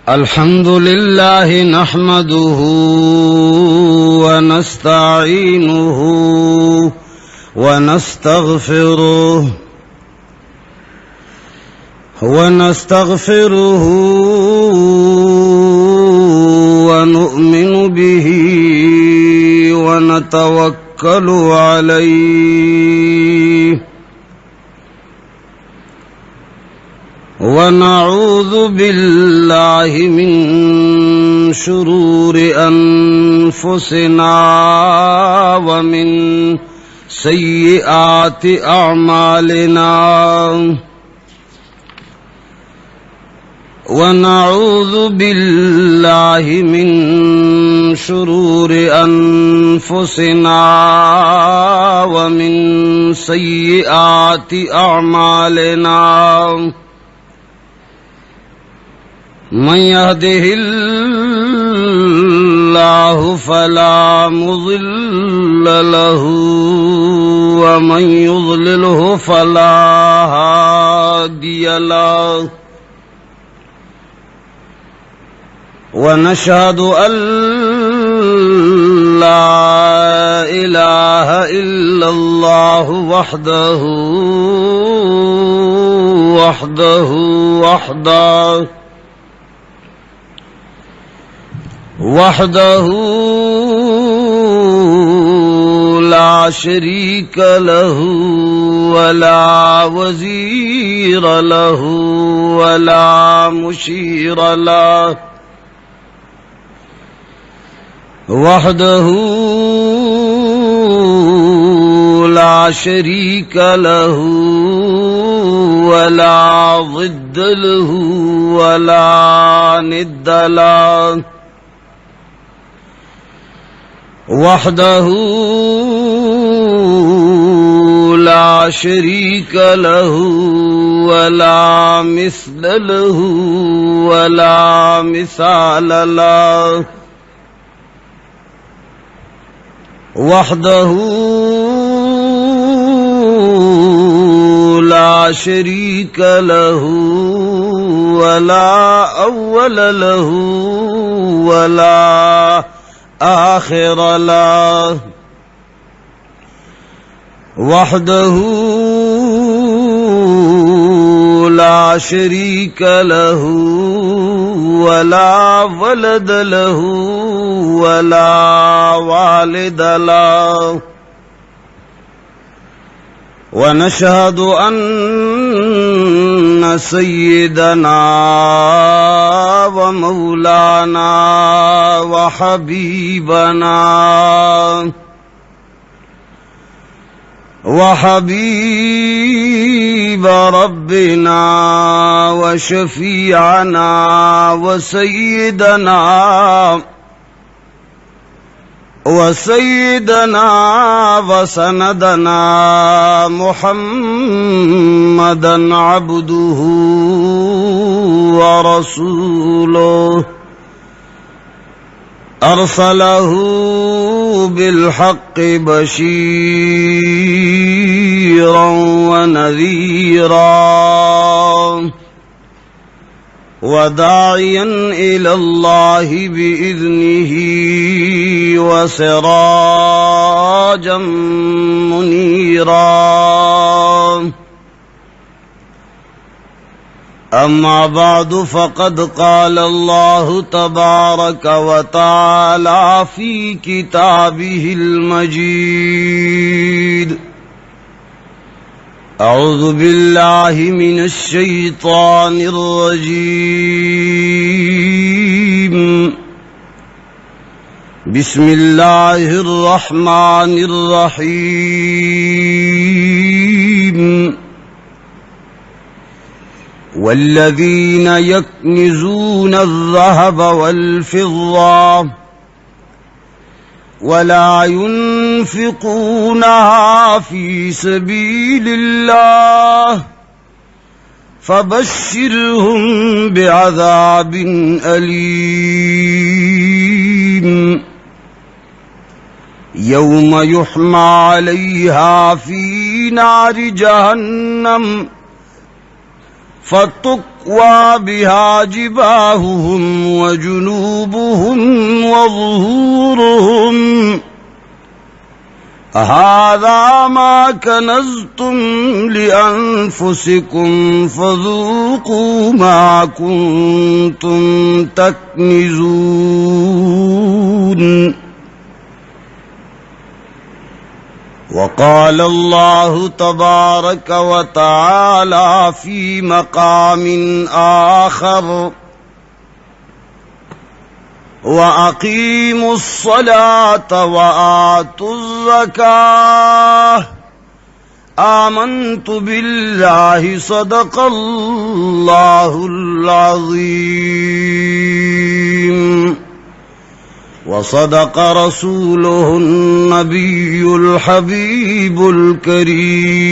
الحمد لله نحمده ونستعينه ونستغفره ونؤمن به ونتوكل عليه ونعوذ بالله من شرور أنفسنا ومن سيئات أعمالنا ونعوذ بالله من شرور أنفسنا ومن سيئات أعمالنا من يهده الله فلا مضل له ومن يضلله فلا هادي له ونشهد أن لا إله إلا الله وحده لا شريك له ولا وزير له ولا مشير له وحده لا شريك له ولا ضد له ولا ند له وحده لا شريك له ولا مثل له ولا مثال له وحده لا شريك له ولا أول له ولا آخر له وحده لا شريك له ولا ولد له ولا والد له ونشهد أن سيدنا ومولانا وحبيب ربنا وشفيعنا وسيدنا وسندنا محمدا عبده ورسوله أرسله بالحق بشيرا ونذيرا وداعيا إلى الله بإذنه وسراجا منيرا أما بعد فقد قال الله تبارك وتعالى في كتابه المجيد أعوذ بالله من الشيطان الرجيم بسم الله الرحمن الرحيم والذين يكنزون الذهب والفضة ولا ينفقونها في سبيل الله فبشرهم بعذاب أليم يوم يحمى عليها في نار جهنم فتقوى بها جباههم وجنوبهم وظهورهم هذا ما كنزتم لأنفسكم فذوقوا ما كنتم تكنزون. وقال الله تبارك وتعالى في مقام آخر وأقيموا الصلاة وآتوا الزكاة آمنت بالله صدق الله العظيم وصدق رسوله النبي الحبيب الكريم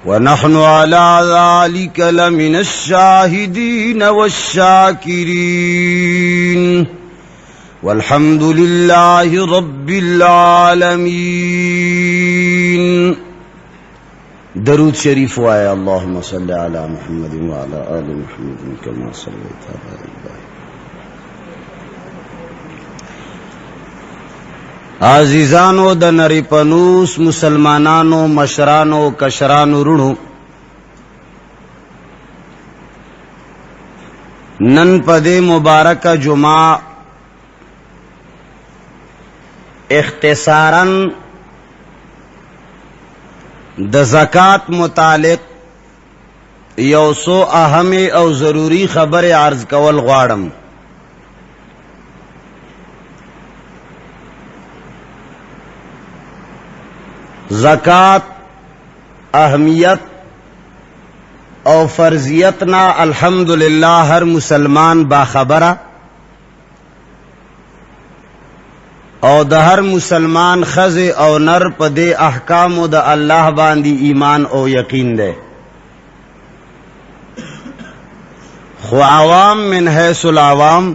ونحن على ذلك لمن الشاهدين والشاكرين والحمد لله رب العالمين. درود شریف وآیا اللهم صل علی محمد وعلى آل محمد كما صليت على إبراهيم. عزیزانو د نری پنوس مسلمانانو مشرانو کشرانو رونو، نن پدے مبارک جمعہ اختصاراً د زکات متعلق یوسو اہم او ضروری خبر عرض کول غواړم. زکات اہمیت او فرضیتنا الحمدللہ ہر مسلمان باخبرہ او د ہر مسلمان خز او نر پدے احکام د اللہ باندی ایمان او یقین دے. خو عوام من حیث العوام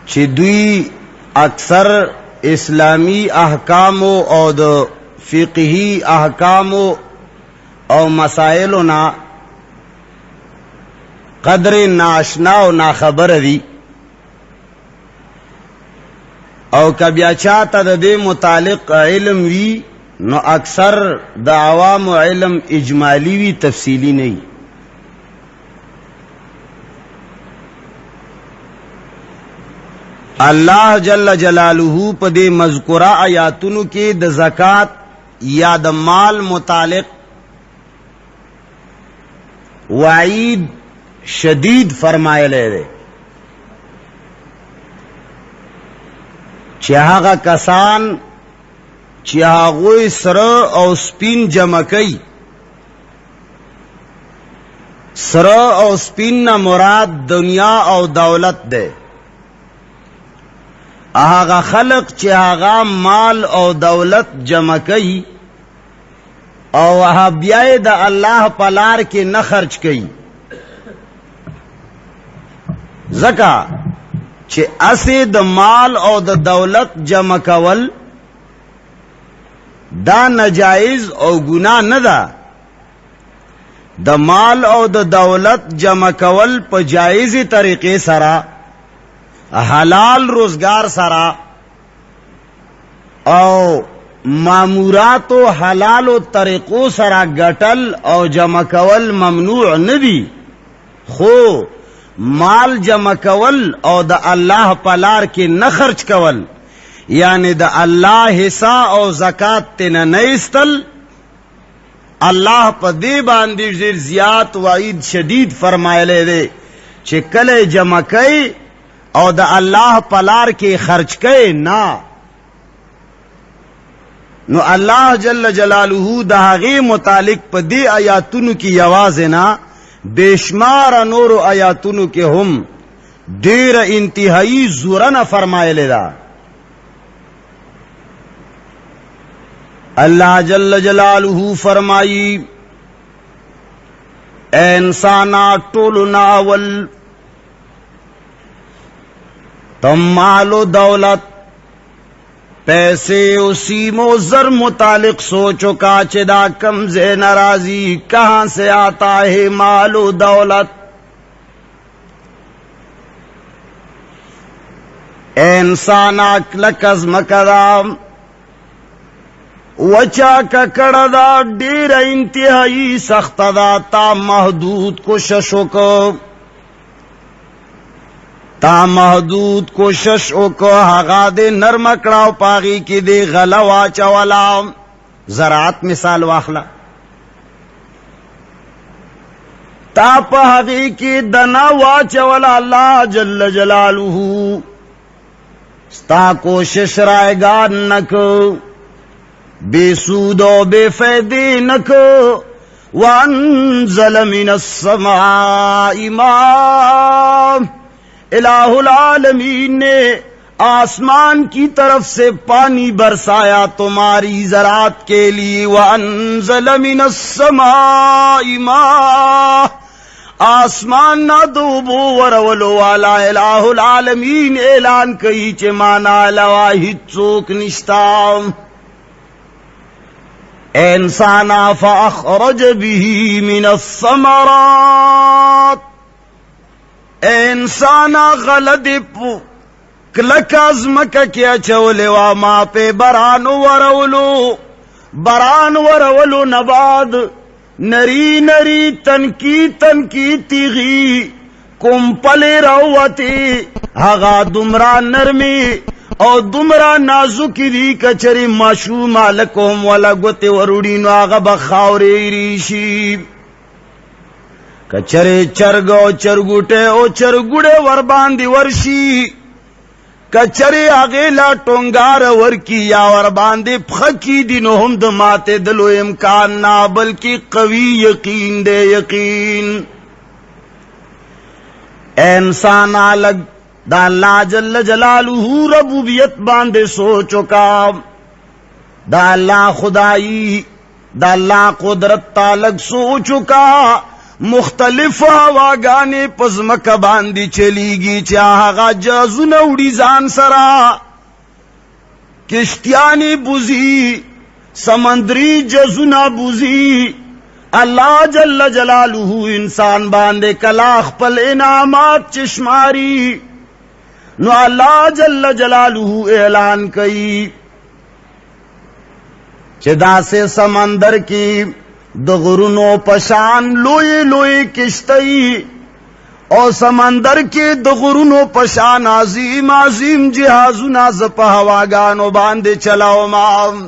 چی دوی اکثر اسلامی احکام او د فقہی احکام او مسائلنا قدر ناشنا او ناخبر دی، او کبیا چاہتا دا دے متعلق علم وی نو اکثر دا عوام علم اجمالی وی تفصیلی نہیں. اللہ جل جلالہ پا دے مذکورہ آیاتونو کے دا زکاة یا دا مال متعلق وعید شدید فرمائے لے دے چی هغه کسان چی هغوی سره او سپین جمع کئی. سره او سپین نا مراد دنیا او دولت دے. هغه خلق چی هغه مال او دولت جمع کئی او هغه بیائی دا اللہ پلار کے نخرچ کئی. زکا چه اسی د مال او د دولت جمع کول دا نجائز او گناہ ندا. د مال او د دولت جمع کول پا جائزی طریقے سرا حلال روزگار سرا او معمورات و حلال و طریقو سرا گٹل او جمع کول ممنوع ندی. خو مال جمع کول او دا اللہ پلار کے نہ خرچ کول یعنی دا اللہ حصہ او زکاة تینا نیستل، اللہ پا دے باندی زیر زیاد وعید شدید فرمائے لے دے چھے کلے جمع کئی او دا اللہ پلار کے خرچ کئی نا. نو اللہ جل جلالہ دا غی متعلق پا دے آیاتونو کی یوازنا بیشمار نور آیاتونو کے ہم دیر انتہائی زورن فرمائے لیدا. اللہ جل جلالہ فرمائی اے انسانا ٹولنا اول تم مال و دولت पैसे उसीमो जर मुतालिक सोचो का चिदा कमजे नाराजी कहां से आता है मालो दौलत। इंसान लकज मकदाम वचा ककड़दा डेर इंतहाई सख्तदा ता महदूद कोशिशों को ता महदूद कोशिशों को हगा दे नरम कड़ाव पागी की दे गलवा चवला। ज़रात मिसाल वाखला ता पहगी की दना वाचवला अल्लाह जल्ल जलालुहू स्ता कोशिश रायगा नको बेसूदो बेफैदे नको वअंज़ल मिनस समाई मां इलाहुल आलमीन ने आसमान की तरफ से पानी बरसाया तुम्हारी ज़रात के लिए। वअंज़ल मिनस समाई मां आसमान ना दूबो वरवलो वाला इलाहुल आलमीन ऐलान कई चे माना लवा हिच्चोक निश्ता इंसाना फअखरज बिही मिनस समरात इंसाना गलद क्लकाज़मक क्या चौले वा माँ पे बरान वरवलो नबाद नरी नरी तनकी तिगी कुंपले रवती हगा दुमरा नरमी और दुमरा नाजुकी दी कचरी माशू मालकोम वाला गोते वरुड़ी नो आगा बखावरे रीशी कचरे चरगो चरगुटे ओ चरगुड़े वरबांदी वर्षी कचरे आगेला टोंगार वर्की या वरबांदी फकी दिनो हम दमाते दलो इम्कान ना बल्कि कवी यकीन दे यकीन इंसान अलग दा अल्लाह जल्ल जलालुहू रबूबियत बांधे सोचो का दा अल्लाह खुदाई दा अल्लाह कुदरत तालक सोचो का मुख्तलिफ हवा गाने पजमक बांधी चलीगी चाहा जजु नौड़ी जान सरा किश्तियानी बुजी समंदरी जजुना बुजी अल्लाह जल्ल जलालुहू इंसान बांधे कलाख पल इनामात चिश्मारी नो अल्लाह जल्ल जलालुहू ऐलान कई चिदा से समंदर की दगुरुनो पशान लोए लोए किश्तई और समंदर के दगुरुनो पशान आजीम आजीम जिहाजुना जपहवागानो बांधे चलाओ माम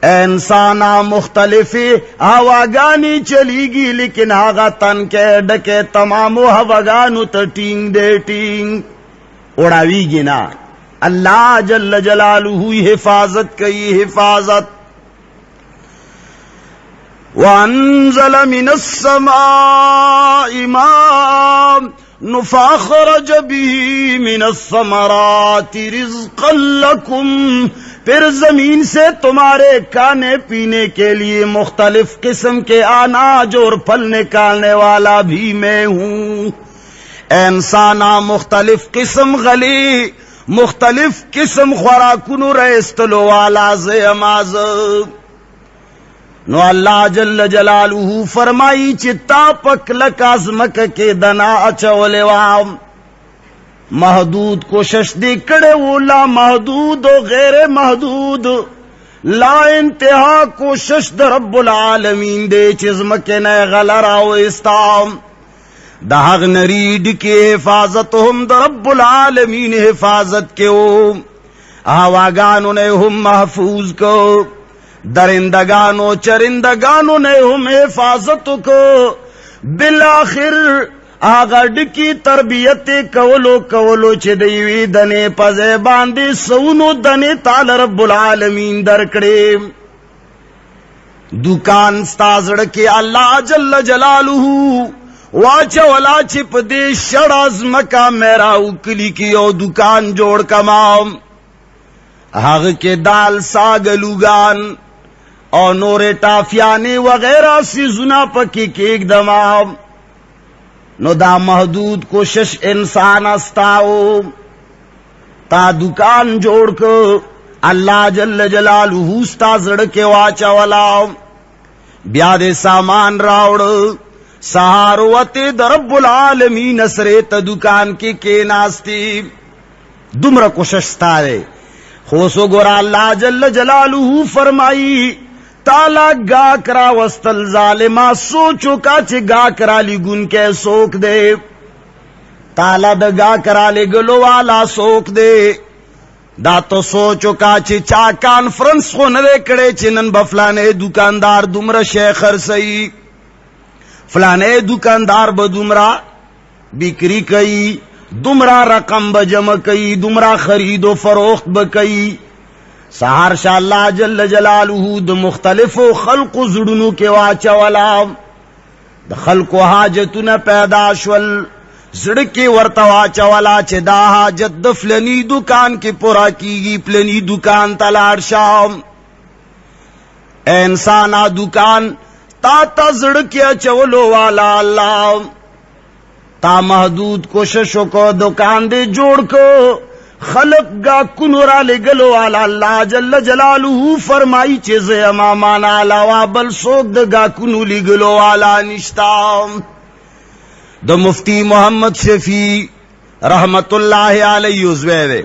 इंसाना मुख्तलिफी हवागानी चलीगी लेकिन आगा तन के डके तमामो हवागानो टींग दे टींग उड़ावीगी ना। अल्लाह जल्ल जलालुहू हिफाजत कई हिफाजत वअंज़ल मिनस समाई मां फअखरज बिही मिनस समराति रिज़्क़न लकुम फिर जमीन से तुम्हारे खाने पीने के लिए मुख्तलिफ किस्म के अनाज और फल निकालने वाला भी मैं हूँ। इंसाना मुख्तलिफ किस्म गली मुख्तलिफ किस्म खुराकुनु रेस्तलो वाला से अमाज नो अल्लाह जल्ल जलालुहू फरमाई चित्ता पकलक आज़मक के दना अचौले वाम महदूद कोशिश दी कड़े वो ला महदूद और गैर महदूद ला इंतहा कोशिश द रब्बुल आलमीन दे चिज़मक ने गलराओ इस्ताम दाग नरीड के हिफाजत हम द रब्बुल आलमीन हिफाजत के ओ आवागानो ने हम महफूज को दरिंदगानो चरिंदगानो ने हम हिफाजत को बिलाखिर आगड की तरबियत कवलो कवलो चिदवी दने पजे बांधे सौनो दने ताल रब्बुल आलमीन दरकड़े दुकान स्ताजड़ के अल्लाह जल्ल जलालुहू वाचा वला चिप दे शड़ाज मका मेरा उकली की ओ दुकान जोड़ कमाम हाग के दाल सागलुगान और नोरे टाफियाने वगैरह सी जुना पकी केक दमाम नो दा महदूद कोशिश इंसान अस्ताओ تا دکان جوڑ کو اللہ جل جلالہ ستا زڑکے واچا ولا بیا دے سامان راوڑ سہاروت رب العالمین سریت دکان کے ناستی دمر کوشش تارے خوصو گورا اللہ جل جلالہ فرمائی تالا گا کرا وستل ظالما سوچو کا چے گا کرا لی گن کے سوک دے تالا دا گا کرا لے گلو والا سوک دے دا تو سوچو کا چے چا کانفرنس خو نوے کڑے چنن بفلانے دکاندار دمرا شیخر سئی فلانے دکاندار بدمرا بکری کئی دمرا رقم بجم کئی دمرا خرید و فروخت بکئی سہار شاء اللہ جل جلالہ دا مختلف خلق زڑنو کے واچا ولا دا خلق حاجتنا پیدا شول زڑکی ورطا واچا ولا چے دا حاجت دا فلنی دکان کی پورا کیگی فلنی دکان تلار شام اے انسانا دکان تا زڑکیا چولو والا اللہ تا محدود کوششوں کو دکان دے جوڑ کو خلق گا کنورا لے گلو والا اللہ جل جلالہ فرمائی چیزے امامان علاوہ بل سوک دا گا کنو لے گلو والا نشتا دا مفتی محمد شفیع رحمت اللہ علیہ وزویرے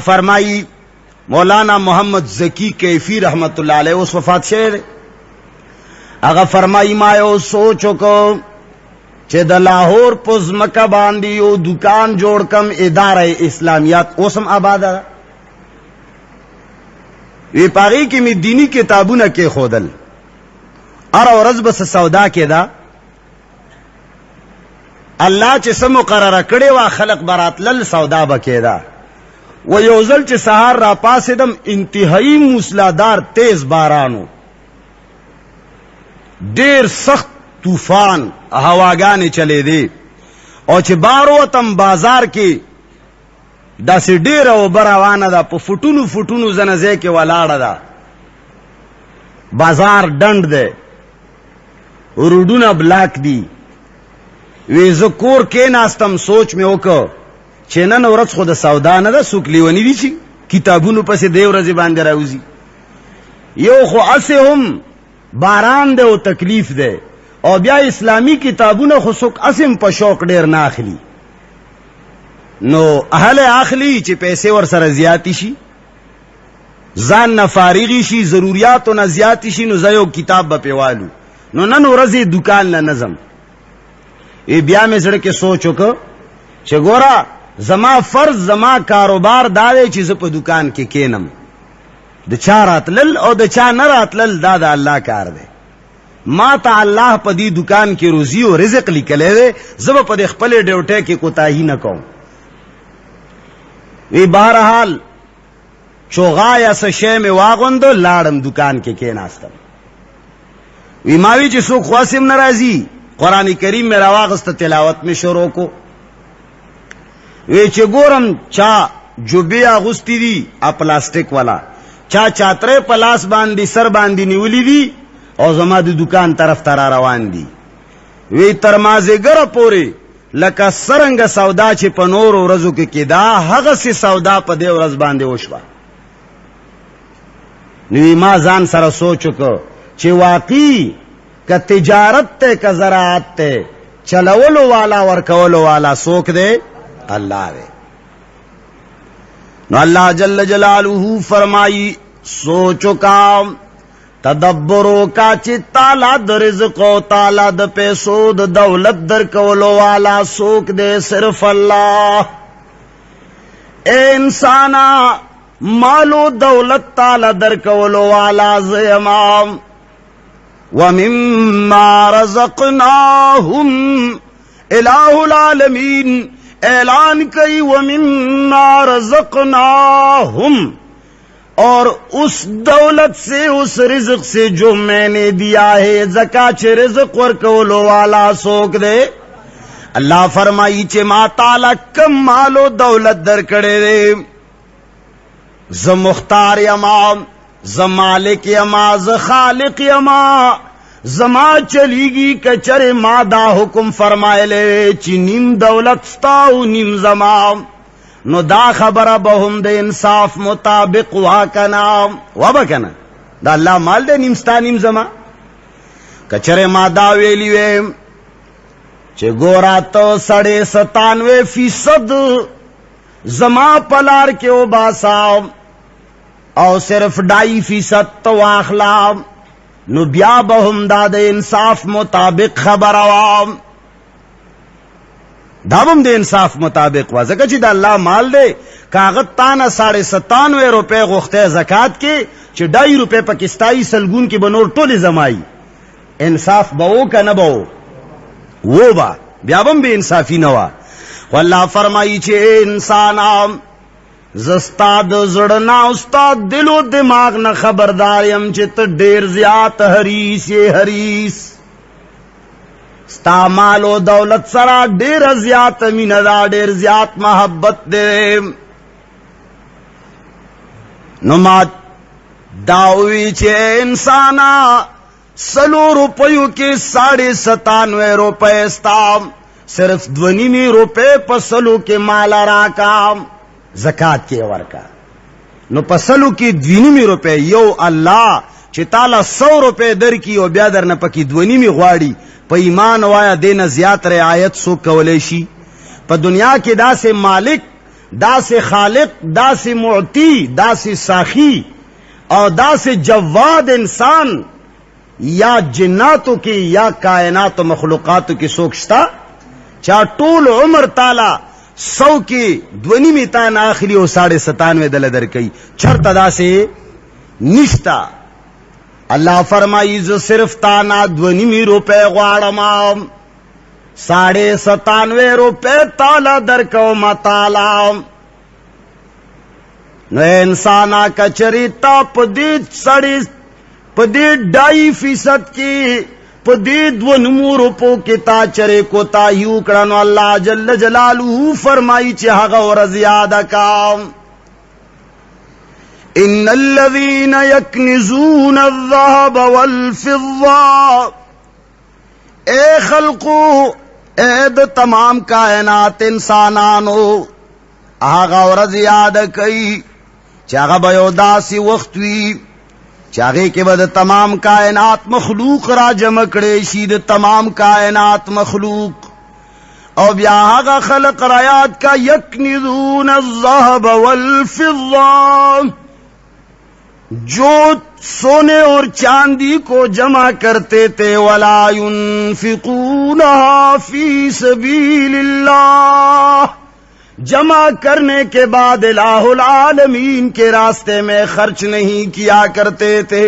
فرمائی مولانا محمد زکی کیفی رحمت اللہ علیہ اس وفات شہر اگا فرمائی مایو سوچو کو چے دا لاہور پز مکہ باندی او دکان جوڑ کم ادارہ اسلامیات اوسم آباد ہے وی پاگی کی می دینی کتابوں نہ کے خودل ارو رز بس سودا کے دا اللہ چے سم مقرر کڑے وا خلق برات لل سودا بکے دا و یوزل چے سہار را پاس دم انتہائی موسلادار تیز بارانو دیر سخت طوفان ہواگانے چلے دے اور چھ بارو تم بازار کی دا سی دیر او براوانا دا پا فٹونو زنزے کے والاڑا دا بازار ڈنڈ دے روڈونا بلاک دی ویزو کور کے ناستم سوچ میں اوکو چینن ورد خود سودانا دا سوک لیونی دی چی کتابونو پس دیو رزی باندے راوزی یو خو اسے ہم باران دے و تکلیف دے اور بیا اسلامی کتابوں خسک اسم پا شوق دیر ناخلی نو اہل آخلی چی پیسے ور سر زیادی شی زان نفارغی شی ضروریاتو نا زیادی شی نو زیو کتاب با پیوالو نو ننو رزی دکان نا نظم ای بیا میں زڑکے سوچو کہ چی گورا زما فرض زما کاروبار دارے چی زپ دکان کے کینم دا چا راتلل او دا چا نراتلل دا دا اللہ کار دے ما تا اللہ پا دی دکان کی روزی و رزق لکلے دے زب پا دی خپلے ڈیوٹے کی کوتاہی نہ کون وی بہرحال چوغا یا سشے میں واغندو لاڑم دکان کے کیناستم وی ماوی چی سوک خواسم نرازی قرآن کریم میں رواغست تلاوت میں شروع کو وی چی گورم چا جوبی آغستی دی پلاسٹک والا چا چاترے پلاس باندی سر باندی نیولی دی او زما دی دکان طرف ترا روان دی وی ترمازے گر پورے لکا سرنگ سودا چی پا نور و رزو کے کدا حق سی سودا پا دے و رز باندے وشوا نوی ما زان سر سوچو کو چی واقعی کا تجارت تے کا زراعت تے چلولو والا ورکولو والا سوک دے اللہ دے نو اللہ جل جلالہ فرمائی سوچو کام تدبرو کا چی تالا دا رزق و تالا دا پیسو دا دولت در کولو والا سوک دے صرف اللہ اے انسانا مالو دولت تالا در کولو والا زیمام وَمِمَّا رَزَقْنَاهُمْ الہ العالمین اعلان کئی وَمِمَّا رَزَقْنَاهُمْ اور اس دولت سے اس رزق سے جو میں نے دیا ہے زکاة رزق ورکولو والا سوک دے اللہ فرمائی چے ما تعالی کم مالو دولت در کڑے دے ز مختار امام ز مالک اما ز خالق اما زما چلی گی کچر ما دا حکم فرمائے لے چی نیم دولت ستاو نیم زمام نو دا خبره به هم د انصاف مطابق واکنا وبکنا دا الله مال دے نیمستا نیم زما کچره ما دا ویلی ویم چې ګورا تو 97% زما پلار کې او باسا او صرف 2.5% تو واخلا نو بیا به هم دا د انصاف مطابق خبر عوام دا هم د انصاف مطابق وا ځکه چې د الله مال دی کاغذ تانه 97 روپے غوښته زکات کې چې 2.5 روپے پاکستانی سلګون کې بنور ټوله زمای انصاف به و کنه به و با بیا هم به انصافی نه وا والله فرمایي چې انسان زستاد زړنا استاد دل او دماغ نه خبردار يم چې ته ډیر زیات حریص ستا مال او دولت سره ډیر زیات مینه دا ډیر زیات محبت دې نو ما داوی چې انسانا 100 روپیو کې 97 روپے ستا صرف 2.5 روپے پسلو کے مالا راکا زکات کے ورکا نو پسلو کی 2.5 روپے یو اللہ چی تالا 100 روپے در کی او بیا در نپکی 2.5 غواڑی پا ایمان وایا دین زیاد رعایت سو کولیشی پا دنیا کے دا سے مالک دا سے خالق دا سے معتی دا سے ساخی اور دا سے جواد انسان یا جناتوں کی یا کائنات و مخلوقاتوں کی سوکشتا چا ټول عمر تعالی 100 کی 2.5 تان آخری او 97 دل در کئی چرتا دا سے نشتا اللہ فرمائی جو صرف تانا 2.5 روپے غواړم 97 روپے تالا در کو متالا نو انسانا کچری تا پدید سڑی پدید 2.5% کی پدید و نمور پو کتا چرے کو تاہیو کرنو اللہ جل جلالہ فرمائی چاہ غور زیادہ کام ان الذین یکنزون الذهب والفضہ اے خلقو اید تمام کائنات انسانانو آغا اور زیادہ کئی چاہ بیو داسی وقتوی چاہے کے بعد تمام کائنات مخلوق را جمع کرے شید تمام کائنات مخلوق او بیاہا خلق رایات کا یکنزون الذهب والفضہ جو سونے اور چاندی کو جمع کرتے تھے ولا ينفقونها فی سبیل اللہ جمع کرنے کے بعد الہ العالمین کے راستے میں خرچ نہیں کیا کرتے تھے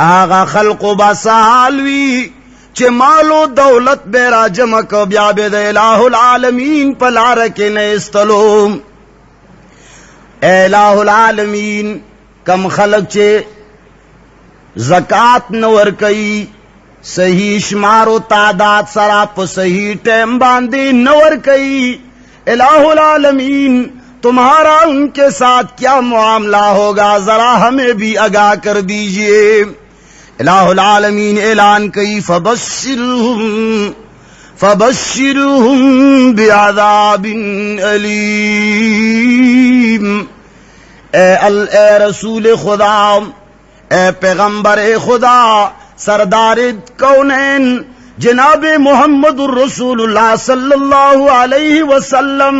آغا خلق و بسالوی چے مال و دولت بیرا جمع کو بیابد الہ العالمین پلارک نیستلو الہ العالمین کم خلق چے زکاة نور کئی صحیح شمار و تعداد سراپ صحیح ٹیم باندے نور کئی الہ العالمین تمہارا ان کے ساتھ کیا معاملہ ہوگا ذرا ہمیں بھی آگاہ کر دیجئے الہ العالمین اعلان کئی فبشرہم بعذاب علیم اے رسول خدا اے پیغمبر خدا سردار کونین جناب محمد الرسول اللہ صلی اللہ علیہ وسلم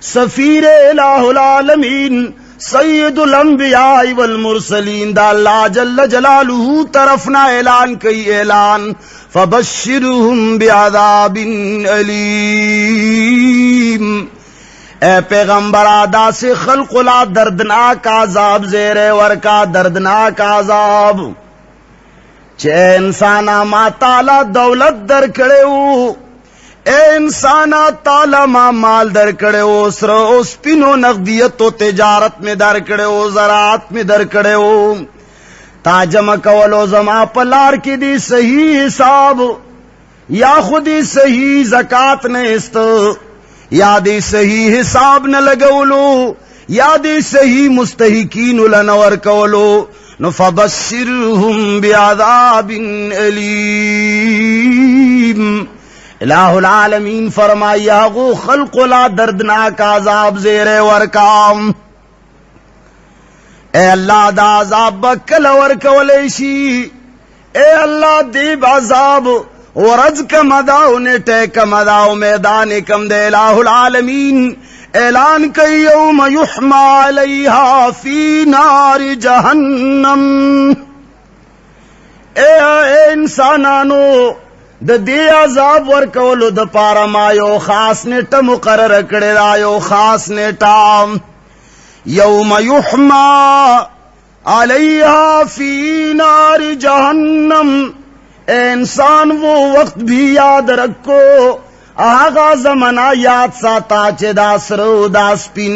سفیر الہ العالمین سید الانبیاء والمرسلین دا اللہ جل جلالہ طرفنا اعلان کئی اعلان فبشرہم بعذاب علیم اے پیغمبر آدھا سے خلق لا دردناک عذاب زیر ورکا دردناک عذاب چے انسانا ما تالا دولت در کڑے ہو اے انسانا تالا ما مال در کڑے ہو سرو سپینو نقدیت و تجارت میں در کڑے ہو زراعت میں در کڑے ہو تاجم کولو زما پلار کی دی صحیح حساب یا خودی صحیح زکات نیست یا دی صحیح حساب نہ لگولو یا دی صحیح مستحقین لنور کولو نو فبشرہم بعذاب علیم इलाहुल आलमीन फरमाई गो खल्क़ ला दर्दनाक आजाब ज़ेरे वरकाम। ए अल्लाह दा आजाब बकल वरकवलेशी। ए अल्लाह दीब आजाब वरज कमदाओ नेटे कमदाओ मैदान कम दे। इलाहुल आलमीन ऐलान कई यौम युहमा अलैहा फी नार जहन्नम। ए इंसानानो द दे आजाब वर्कवलो द पारा मायो खास नेटा मुकर्रर करे आयो खास नेटा। यौम युहमा अलैहा फी नार जहन्नम। ए इंसान वो वक्त भी याद रखो, आगा जमाना याद साता चे दा सरो दा स्पिन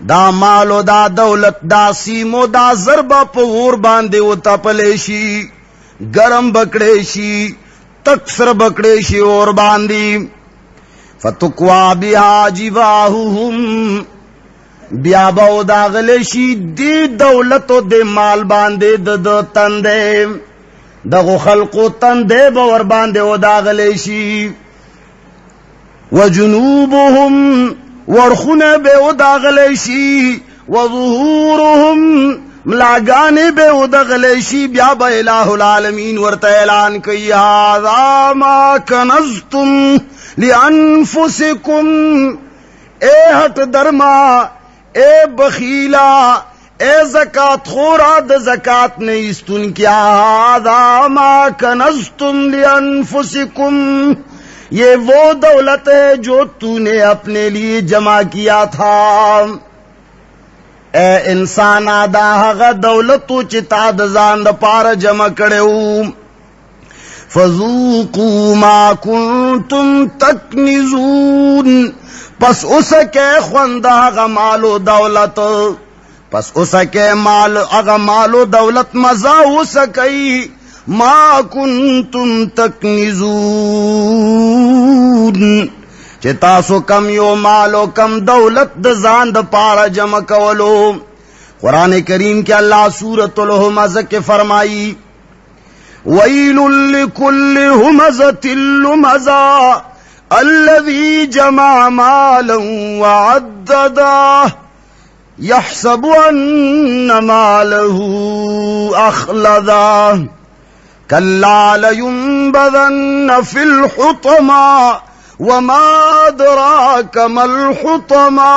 दा मालो दा दौलत दा सीमो दा जरबा पवूर बांधे वो तपलेशी गरम बकड़ेशी तक्सर बकड़ेशी और बांधी। फतुकवा बिहा जिवाहुहुम ब्याबो दागलेशी दी दौलतो दे माल बांधे द तंदे दगो खल्को तंदे बवर बांधे वो दागलेशी। वजुनूबुहुम वरखुने बे वो दागलेशी। वज़ुहूरुहुम मलागाने बे वो दागलेशी। ब्याबा इलाहुल आलमीन वर्त ऐलान कई हाज़ा मा कनज़्तुम लिअन्फुसिकुम। ए हट दरमा, ए बखीला, ए ज़कात खोरा द ज़कात ने इस्तुन क्या। हाज़ा मा कनज़्तुम लिअन्फुसिकुम। ये वो दौलत है जो तूने अपने लिए जमा किया था। ए इंसान आदा हगा दौलत तू चिता दजान द पार जमा करेऊ। फज़ूकू मा कुंतुम तकनिजून। पस उसके ख्वंदा हगा मालो दौलत, पस उसके माल अगा मालो दौलत मजा हो सकई मा कुंतुम तकनिजून। चितासो कम यो मालो कम दौलत द जान द पारा जमा कवलो। कुरान करीम के अल्लाह सूरतुल हुमज़ के फरमाई वैलुल लिकुल्लि हुमज़तिल लुमज़ा अल्लज़ी जमा मालन वअद्ददा यहसबु अन्ना मालहू अख़लदा कल्ला लयुंबज़न्न फिल हुतमा वमा अदराका मल हुतमा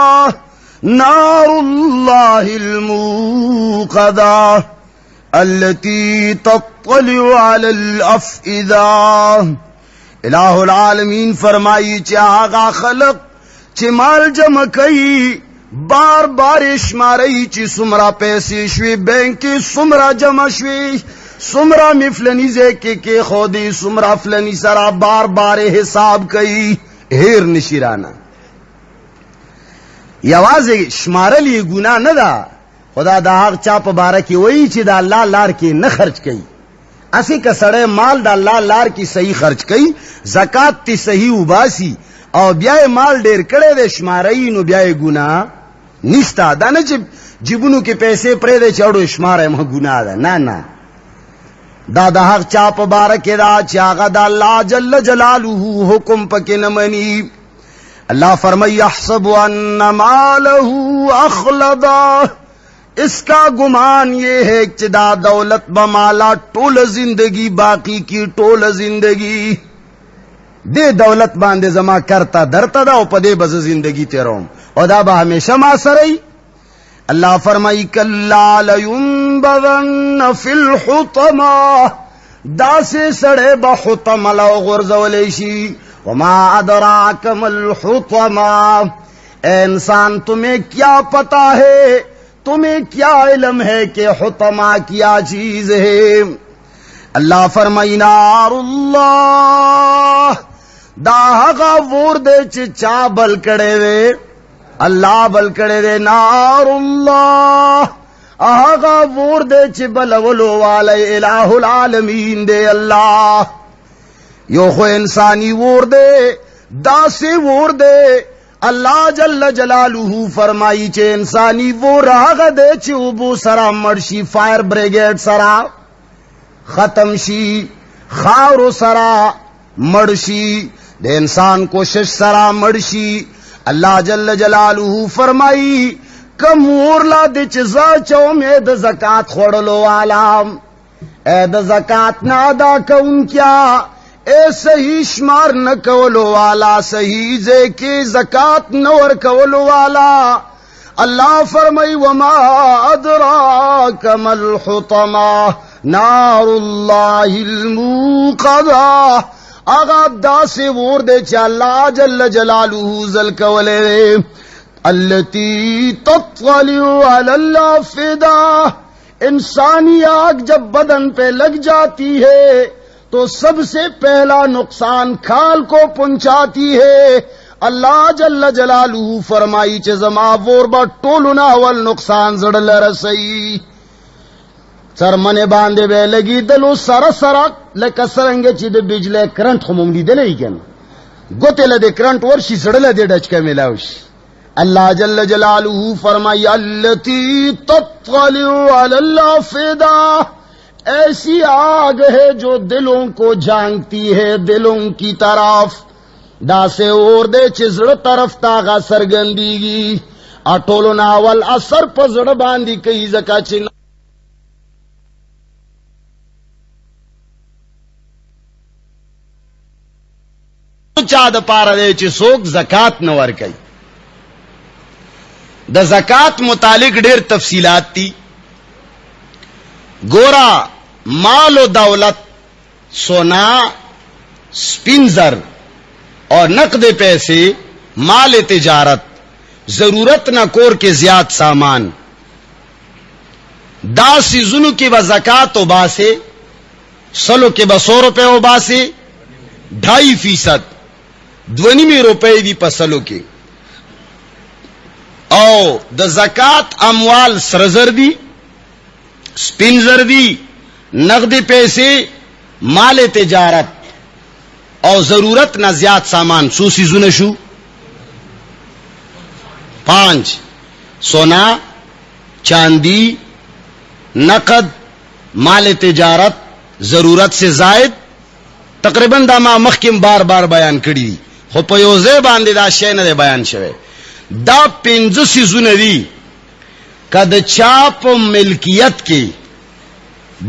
नारुल्लाहिल मूक़दा अल्लती तत्तलिउ अलल अफ़इदा। इलाहुल आलमीन फरमाई चागा खलक चे माल जमा कई बार बार इश्मारई ची सुमरा पैसे श्वी बैंक की सुमरा जमा श्वी सुमरा मिफलनी जे के खोदी सुमरा फलनी सरा बार बार हिसाब कई हेर निशिराना। यवाज श्मारल ये गुना न दा खुदा दा हक चाप बारा की वही ची दा अल्लाह लार की न खर्च कई। असी का सड़े माल दा अल्लाह लार की सही खर्च कई ज़कात ती सही उबासी और ब्याए माल डेर कड़े दे श्मारई नु ब्याए गुना निस्ता दाने जिबुनु के पैसे प्रे दे चौड़ो श्मारे मह गुना दा ना ना दादा हक चाप बारा के दा चागा दा अल्लाह जल्ल जलालुहु हुकुम पके न मनी। अल्लाह फरमाई यहसबु अन्ना मालहू अख़लदा। इसका गुमान ये है कि दा दौलत बमाला टोल जिंदगी बाकी की टोल जिंदगी दे दौलत बांधे जमा करता धरता दा उपदे बज जिंदगी तेरोम और दा बा हमेशा मासरई। अल्लाह फरमाई कल्ला लयुंबज़न्न फिल हुतमा। दा से सड़े बहुतमा लो गुरज़वलेशी वमा अदराक मल हुतमा। इंसान तुम्हें क्या पता है, तुम्हें क्या इल्म है कि हुतमा क्या चीज है। अल्लाह फरमाई नारुल्लाह। दाहगा वोर दे चा बल कड़े वे अल्लाह बल कड़े दे नारुल्लाह। आगा वोर दे च बलवलो वाले इलाहुल आलमीन दे अल्लाह। यो खो इंसानी वोर दे दासे वोर दे अल्लाह जल्ल जलालुहु फरमाई चे इंसानी वो राग दे चे उबू सरा मर्शी फायर ब्रिगेड सरा खत्म शी खारो सरा मर्शी دے انسان کوشش سرا مرشی. اللہ جل جلالہ فرمائی کم ورلا دے چزا چوم اے دا زکاة خوڑلو علام اے دا زکاة نادا کون کیا اے صحیح شمار نکولو والا صحیح زے کے زکاة نور کولو والا. اللہ فرمائی وما ادراک ما الحطمہ نار اللہ الموقدہ. آغا دا سے وور دے چا اللہ جل جلالہ ذل کولے التی تطلع علی الافئدہ. انسانی آگ جب بدن پہ لگ جاتی ہے تو سب سے پہلا نقصان کھال کو پہنچاتی ہے. اللہ جل جلالہ فرمائی چھ زما وور با ٹولنا ول نقصان زڑل رسئی. سر منے باندے بے لگی دلو سر سرک لکا سرنگے چی دے بجلے کرنٹ خموم لی دلے ہی کن گوتے لدے کرنٹ ورشی سڑلے دے ڈچ کے ملاوش. اللہ جل جلالہ فرمائی التی تطلع علی الافئدہ. ایسی آگ ہے جو دلوں کو جھانکتی ہے دلوں کی طرف. دا سے اور دے چزڑ طرف تاغا سرگندیگی اٹولو ناول اثر پا زڑ باندی کئی زکا چن چا دا پارا دے چی سوک زکاة نور کئی. دا زکاة متعلق ڈیر تفصیلات تی. گورا مال و دولت سونا سپنزر اور نقد پیسے مال تجارت ضرورت نہ کور کے زیاد سامان دا سیزنو کی با زکاة و باسے سلو کے با 100 روپے و باسے 2.5% 2.5 روپے دی پسلو کے او دا زکاة اموال سرزر دی سپنزر دی نقد پیسے مال تجارت او ضرورت نہ زیاد سامان سو سیزن شو 5 سونا چاندی نقد مال تجارت ضرورت سے زائد تقریباً دا ما مخکم بار بار بیان کری دی خو پیوزے باندے دا شے نہ دے بیان شوے. دا 5 سیزن دی کد چاپ ملکیت کی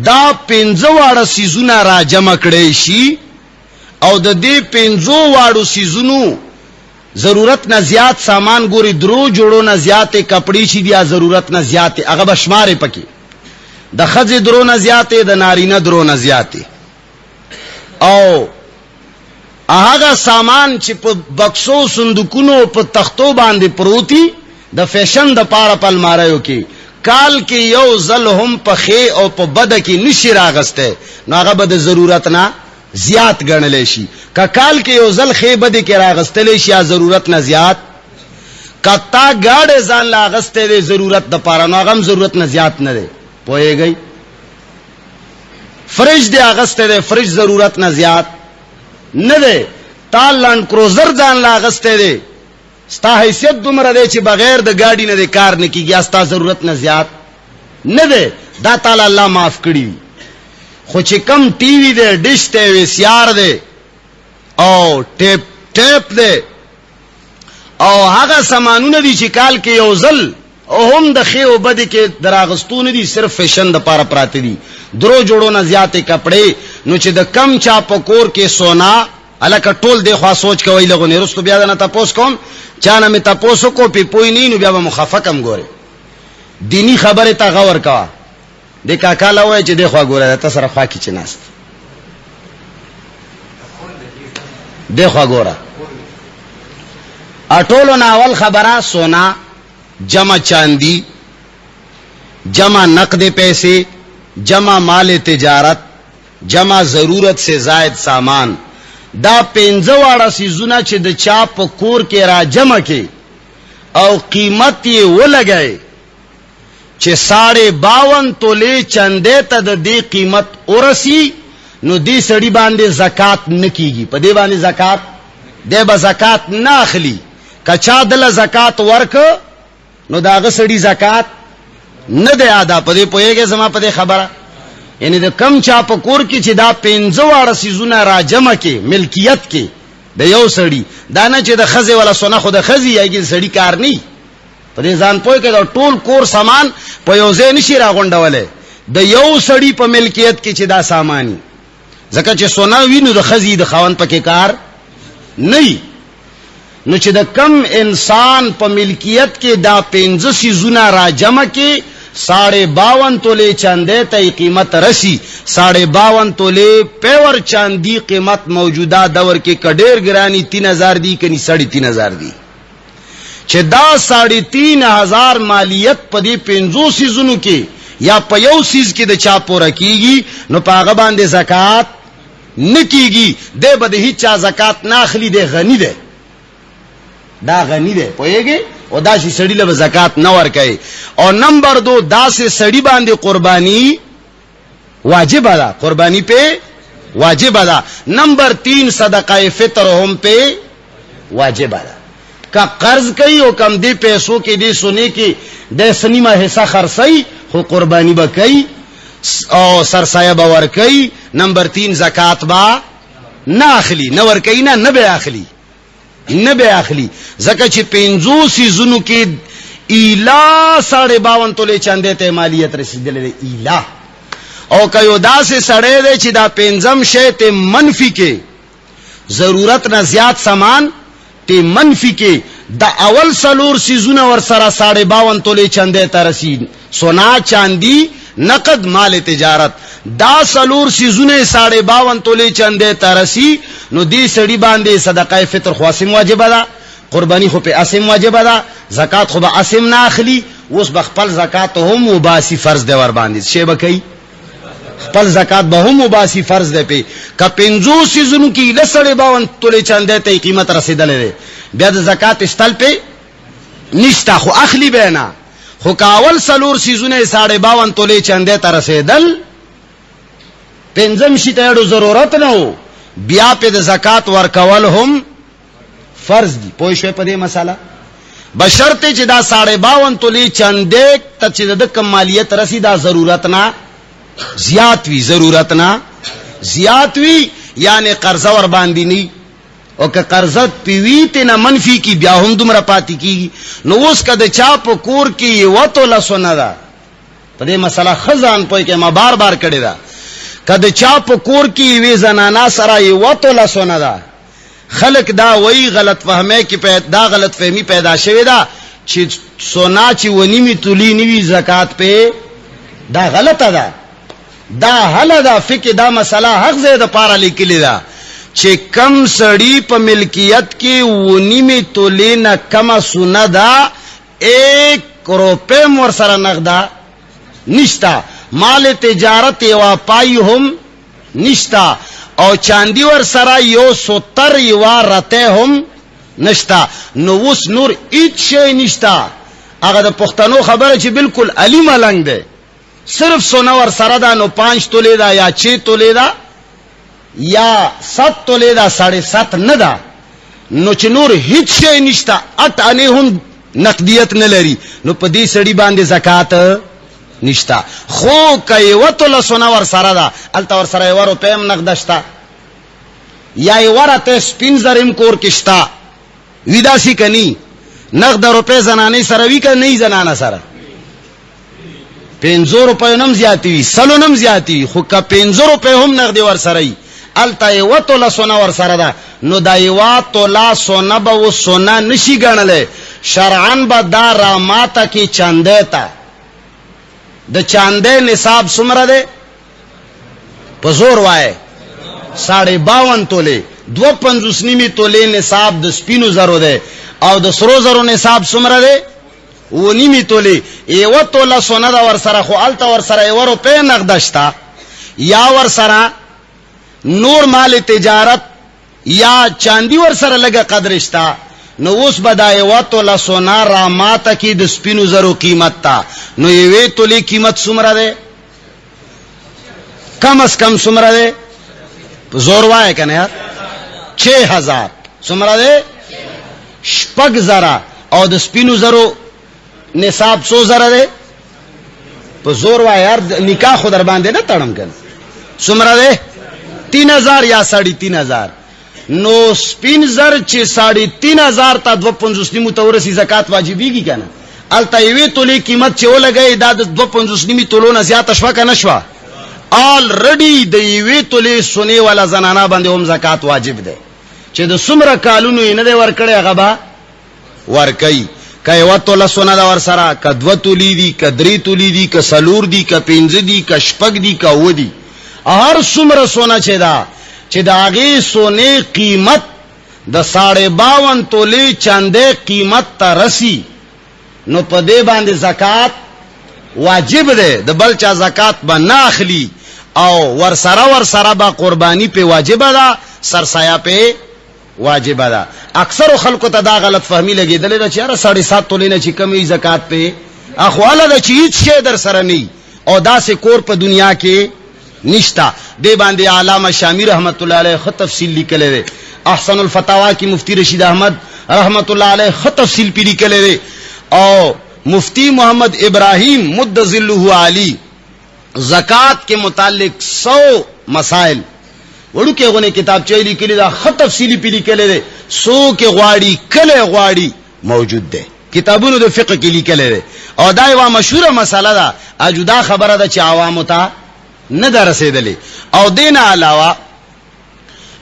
دا 5 واڑا سیزن را جمع کڑے شی او د دې 5 واړو سیزونو ضرورت نہ زیات سامان گوری درو جوڑو نہ زیات کپڑی چی دیا ضرورت نہ زیات اغا بشمارے پکی د خز درو نہ زیات د ناری نہ درو نہ زیات او آغا سامان چی پا بکسو صندوقونو پا تختو باندے پروتی د فیشن د پارا پل مارایو کی کال کی یو زل ہم پا خے او پا بد کی نشی راغستے نو آغا بد ضرورت نہ زیاد گنلے شی کا کال کے یو زل خے بدی کے راغستلے شی یا ضرورت نہ زیاد کتا گاڑے زان لاغستے دے ضرورت دا پارا نو آغم ضرورت نہ زیاد نہ دے پوئے گئی. فرج دے آغستے دے فرج ضرورت نہ زیاد نہ دے. تال لانڈ کروزر زان لاغستے دے ستا حیثیت دمرا دے چی بغیر دا گاڑی نہ دے کار نکی گیا ستا ضرورت نہ زیاد نہ دے. دا تالا اللہ معاف کری خو چی کم ٹی وی دے ڈش دے ویسیار دے او ٹیپ دے او هغه سامانونه دي چې کال کې یو ځل او هم د خې او بد کې دراغستون دي صرف فیشن د پاره پراته دي درو جوړو نه زیاتې کپڑے نو چې د کم چا پکور کې سونا الکه ټول دی خوا سوچ کوي لغو نه رستو بیا نه تاسو کوم چانه می تاسو کو پی پوی نه نو بیا به مخفقم ګوره دینی خبره تا غور کا د کاکا لوي چې د خوا ګوره تاسو سره خوا کې چې ناست د خوا ګوره اٹولو ناول خبرہ سونا جمع چاندی جمع نقد پیسے جمع مال تجارت جمع ضرورت سے زائد سامان دا پینزواڑا سیزونا چھ دا چاپ کور کے را جمع کے او قیمت یہ وہ لگئے چھ 52 تولے چندے تا دا دی قیمت ارسی نو دی سڑی باندے زکاة نکیگی پا دی باندے زکاة دے با زکاة ناخلی کچا دل زکات ورک نو داغ سڑی زکات نہ دے آدھا پدے پوئے گے زما پدے خبرہ یعنی دا کم چا پکور کی چی دا 15 سیزونا را جمع کے ملکیت کے د یو سړی دا نه چې د خزه ولا سونه خو د خزي یږي سړی کار نه په دې ځان پوي کې دا ټول کور سامان په یو ځای نشي راغونډولې د یو سړی په ملکیت کې چې دا سامانی ځکه چې سونه وینو د خزي د خاوند پکې کار نه نو چې د کم انسان په ملکیت کې دا 15 سيزونه را جمع کې 52.5 تولے چاندے تی قیمت رسی 52.5 تولے پیور چاندی قیمت موجودہ دور کے کډیر گرانی 3000 دی کنی 3.5 دی چې دا 3.5 مالیت پدی 50 سیزونو کې یا په یو سیز کې د چا پوره کیږي نو پاغه باندې زکات نکیږي د بده هیڅ چا زکات نه اخلي دی غنی دی دا غنی دی پوهیږي او دا شي سړی له زکات نه ورکړي او نمبر 2 دا سه سړی باندې قربانی واجب ده قربانی په واجب ده نمبر 3 صدقه فطر هم په واجب ده کا قرض کوي او کم دی پیسو کې دی سونه کې د سنیمه حصہ خرڅي خو قربانی به کوي او سرسایه به ور کوي نمبر 3 زکات با نه اخلي نه ور کوي نه به اخلي نه به اخلي زکه چې 50 سيزونو کې ایلا 52.5 تولې چاندې ته مالیت رسیدلې ایلا او کيو داسې سړې ده چې دا 5 شی ته منفي کې ضرورت نه زیات سامان ته منفي کې دا اول سلور سيزونه ور سره 52.5 تولې چاندې ته رسید سونا چاندی نقد مال تجارت دا سلور سیزونه 52.5 تولې چاندې ترسي نو دې سړي باندې صدقه فطر خاصم واجب ده قربانی خو په اسم واجب ده زکات خو به اسم نه اخلي اوس بخپل زکات هم وباسي فرض دی ور باندې شی بکئی خپل زکات به هم وباسي فرض دی په ک 50 سیزونو کې لسړې 52 تولې چاندې ته قیمت رسیدلې بیا د زکات استل په نشتا خو اخلي به نه خو کاول سلور سیزونه 52.5 تولې چاندې ته رسیدل پنځم شي ته ضرورت نه بیا په د زکات ورکول هم فرض دي پوه شئ په دې مسله بشرط چې دا 52.5 تولې چاندې ته چې د کمالیت رسیدا ضرورت نه زیات وی ضرورت نه زیات وی یعنی قرض ور باندې ني او که قرضت پیوی ته نه منفي کی بیا هم دومره پاتې کی نو اوس کده چا په کور کې وته لسونه ده په دې مسله خزان پوي کې ما بار بار کړی دا کده چا په کور کې وی زنانا سره وته لسونه ده خلق دا وی غلط فهمه کې پیدا غلط فهمی پیدا شوه دا چې سونا چې ونی می تولی نیوی زکات په دا غلطه ده دا حل ده فکر دا مسله حق زید پاره لیکلی ده چې کم سړی په ملکیت کې ونی می تولې نه کما سونه دا 1 روپے مور سره نغدا نشتا مال تجارت یوا پای هم نشتا او چاندی ور سره یو 70 یوا رته هم نشتا نو اوس نور هیڅ شی نشتا هغه د پښتنو خبره چې بالکل علی ملنګ ده صرف سونه ور سره دا نو 5 تولې دا یا 6 تولې دا یا 7 تولې دا 7.5 نه دا نو چې نور هیڅ شی نشتا 8 انې هم نقدیت نه لري نو په دې سړي باندې زکات نشتا خو کای وته له سونه ور سره دا الته ور سره ورو پم نقدشتا یا ورته سپین زرم کور کشتا ویداسی کني نقد روپے زنانه سره وی کنه نه زنانه سره 500 روپے نم زیاتی وی سلو نم زیاتی خو کا 500 روپے هم نقد ور سره الته وته له سونه ور سره دا نو دایوا تولا سونه به و سونه نشي ګڼلې شرعن به دا راماته کی چاندې تا د چاندې نصاب څومره ده په زور وای 52 تولې 2.5 نیمه تولې نصاب د سپینو زرو ده او د سرو زرو نصاب څومره ده و نیمه تولې یو توله سونه دا ور سره خو الته ور سره یو روپے نقدشتا یا ور سره نور مال تجارت یا چاندی ور سره لګه قدرشتا نو اوس بدای وته لا سونا را ماته کی د سپینو زرو قیمت تا نو یوې تولی قیمت څومره ده کم از کم څومره ده زور وای کنه یار 6000 څومره ده شپږ زرا او د سپینو زرو نصاب 100 زره ده په زور وای یار نکاح خو در باندې نه تړم کنه څومره ده 3000 یا 3500 نو سپین زر چې 3,500 تا 250 نیمو تورسی زکات واجبیږي کنه الته یوې تولې قیمت چې ولګي دا د 250 نیمه تولونه زیاته شوه کنه شوه آلریډي د یوې تولې سونه والا زنانه باندې هم زکات واجب ده چې د څومره کالونو یې نه دی ورکړی هغه به ورکوي که یوه توله سونه ده ورسره که 2 تولې دي که 3 تولې دي که 4 دي که 5 دي که 6 دي که 7 دي هر څومره سونه چې ده چې د هغې سونې قیمت د 52 تولې چندې قیمت ته رسی نو په دې باندې زکات واجب ده د بل چا زکات به نه اخلي او ورسره به قربانی په واجب ده سرسایه په واجب ده اکثر خلکو ته دا غلط فهمی لګیدلې ده چې یاره 7.5 تولې نه چې کمی زکات په اخواله ده چې هیڅ شی در سره نه او داسې کور په دنیا کې نشتا دې باندې علامه شامی رحمت الله علیه خط تفصیل لیکلی دی احسن الفتاوا کی مفتی رشید احمد رحمت الله علیه خط تفصیل پی لیکلی دی او مفتی محمد ابراہیم مد ظلہ علی زکات کے متعلق 100 مسائل وڑو کے غنے کتاب چاہی لیکلی دا خط تفصیلی پی لیکلی دی 100 کے غواڑی کلے غواڑی موجود دے کتابونو د فقہ کی لیکلی دی او دا یو مشهور مسئلہ دا اجدا خبره دا چې عوامو ته نه درسېدلې او دین علاوه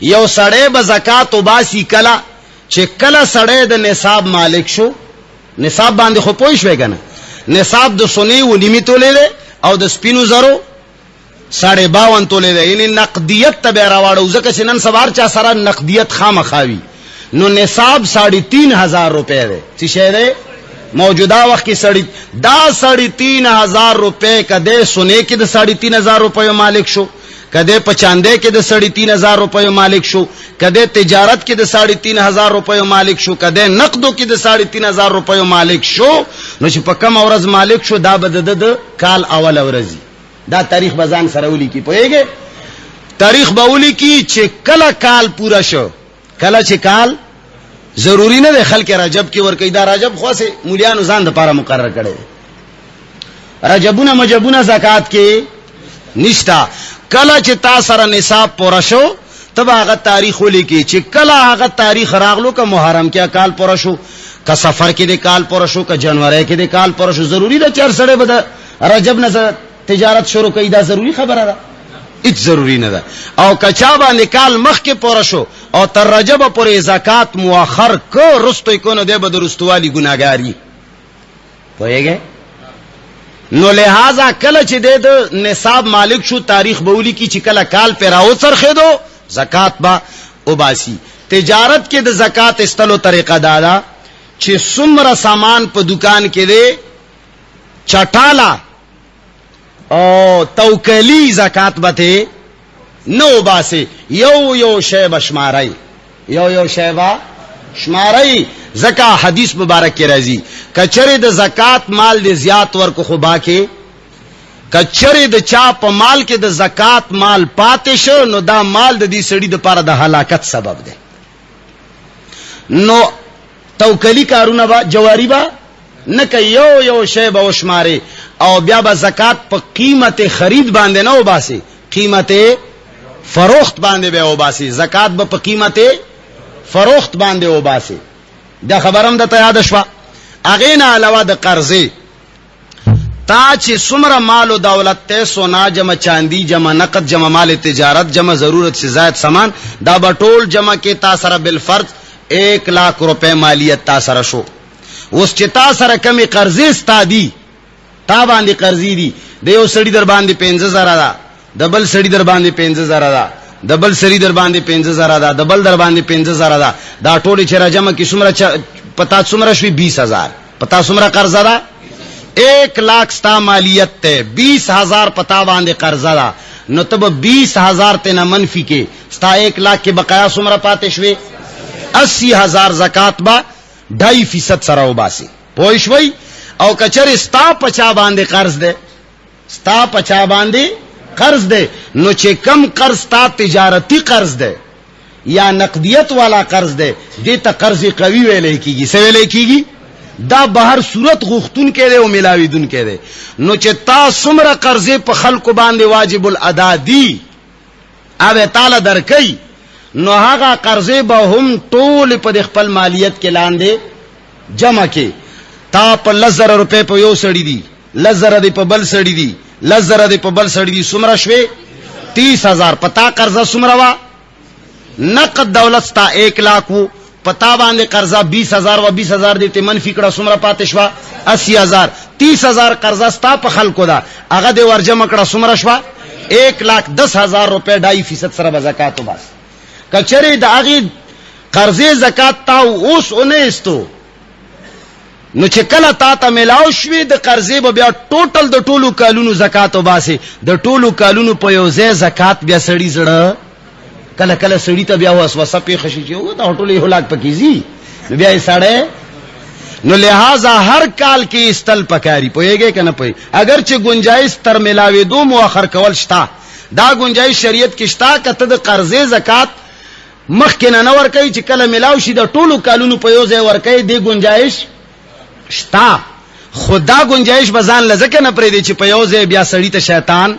یو سړی به زکات وباسي کله چې کله سړی د نصاب مالک شو نصاب باندې خو پوه شوې کنه نصاب د سونې و نیمه تولې او د سپینو زرو 52 تولې یعنی نقدیت ته به راوړو ځکه چې نن سبا چا سره نقدیت خامخاوي نو نصاب 3,500 روپے دی څه شی دی موجودہ وقت کی سڑی دا 3,500 روپے کدے سنے کے دا 3,500 روپے مالک شو کدے پچاندے کے دا 3,500 روپے مالک شو کدے تجارت کے دا 3,500 روپے مالک شو کدے نقدو کے دا 3,500 روپے مالک شو نو چې په کم اورز مالک شو دا بد کال اول اورزی دا تاریخ بزان سرولی کی پوئے تاریخ باولی کی چې کلا کال پورا شو کلا چې کال ضروری نه ده خلک رجب کې ور کوي دا رجب خاصه مولیانو ځان د پاره مقرر کړي رجبونه مجبونه زکات کې نشتا کله چې تا سره نصاب پوره شو تب هغه تاریخ ولیکي چې کله هغه تاریخ راغلو که محرم کې کال پوره شو که سفر کې د کال پوره شو که جنوري کې د کال پوره شو ضروری ده چې سره به رجب نه تجارت شروع کوي دا ضروری خبره ده اچ ضروری نه ده او کچا باندې کال مخ کې پوره شو او تر رجب پورې زکات مؤخر کو رستوي کو نه ده به درستوالی ګناګاری پوهیږي نو لہذا کله چې د نصاب مالک شو تاریخ بولی کی چې کله کال پیراو سرخه دو زکات با وباسي تجارت کې د زکات استلو طریقه دادا چې څومره سامان په دکان کې دی چټالا او توکلی زکات بته نو باسه یو شی بشمارای یو شی با شمارای زکا حدیث مبارک کې راځي کچره د زکات مال دې زیات ورکو خو باکه کچره د چا په مال کې د زکات مال پاتې شو نو دا مال د دې سړي د پاره د هلاکت سبب دی نو توکلی کارونه با جواری با نک یو شی به وشماره او بیا به زکات په قیمت خرید باندې نه وباسي قیمت فروخت باندې به وباسي زکات به په قیمت فروخت باندې وباسي دا خبرم د ته یاد شوه اغه نه علاوه د قرضې تا چې څومره مال او دولت ته سونا جمع چاندی جمع نقد جمع مال تجارت جمع ضرورت سے زائد سامان دا بټول جمع کې تا سره بالفرض 1,00,000 روپے مالیت تا سره شو اوس چې تا سره کمی قرضې ستادي تا باندې قرضې دي د یو سړي در باندې 5,000 ده د بل سړي در باندې 5,000 ده د بل سړي در باندې 5,000 ده د بل در باندې 5,000 ده دا ټول چې را جمع کې څومره پتا څومره شوي 20,000 پتا څومره قرض ده 1,00,000 ستا مالیت ته 20,000 پتا باندې قرض ده نو تب 20,000 ته نه منفي کې ستا 1,00,000 کې بقایا څومره پاتې شوي 80,000 زکات با 2.5% سره وباسي پوه شوي او کچر ستا پچا باندې قرض ده ستا پچا باندې قرض ده نو چې کم قرض تا تجارتی قرض ده یا نقدیت والا قرض ده دې ته قرض قوی ویلې کیږي څه ویلې کیږي دا بهر صورت غختون کې ده او ملاویدون کې ده نو چې تا څومره قرضې په خلکو باندې واجب الادا دي او تعالی درکې نو هغه قرضې به هم ټول په خپل مالیت کې لاندې جمع کې. تا په 10,000 روپے په یو سړی دي، 10,000 دی په بل سړی دي، 10,000 دی په بل سړی دي، څومره شوي؟ 30,000. پتا قرضه څومره وا؟ نقد دولت ستا 1 लाख وو، پتا باندې قرضه 20,000 و 20,000 دی ته منفي کړه، څومره پاتې شوه؟ 80,000. 30,000 قرضه ستا په خلکو ده، هغه دې ورجمع کړه، څومره شوه؟ 1,10,000 روپے 2.5% سره به زکات وباس. کچره د هغې قرضې زکات تا اوس اونه ایستو، نو چې کله تا ته ملاو شوي د قرضې به بیا ټوټل د ټولو کالونو زکات وباسي. د ټولو کالونو په یو ځای زکات بیا سړي زړه کله کله سړي ته بیا وسوسه پېښه شي چې دا ټول 1 लाख پکې ځي، نو بیا یې سړی نو لہذا ہر کال کی استل پکاری پوئے گے کہ نہ پوئے. اگر چھ گنجائش تر ملاوے دو مؤخر کول شتا، دا گنجائش شریعت کی شتا کہ تد قرضے زکات مخ کے نہ ور کئی چھ کل ملاو شي دا ټولو کالونو په یو ځای ور کئی، دی گنجائش شتا. خدا گنجائش بزان لزکه نه پرې دی چې په یو ځای بیا سړی ته شیطان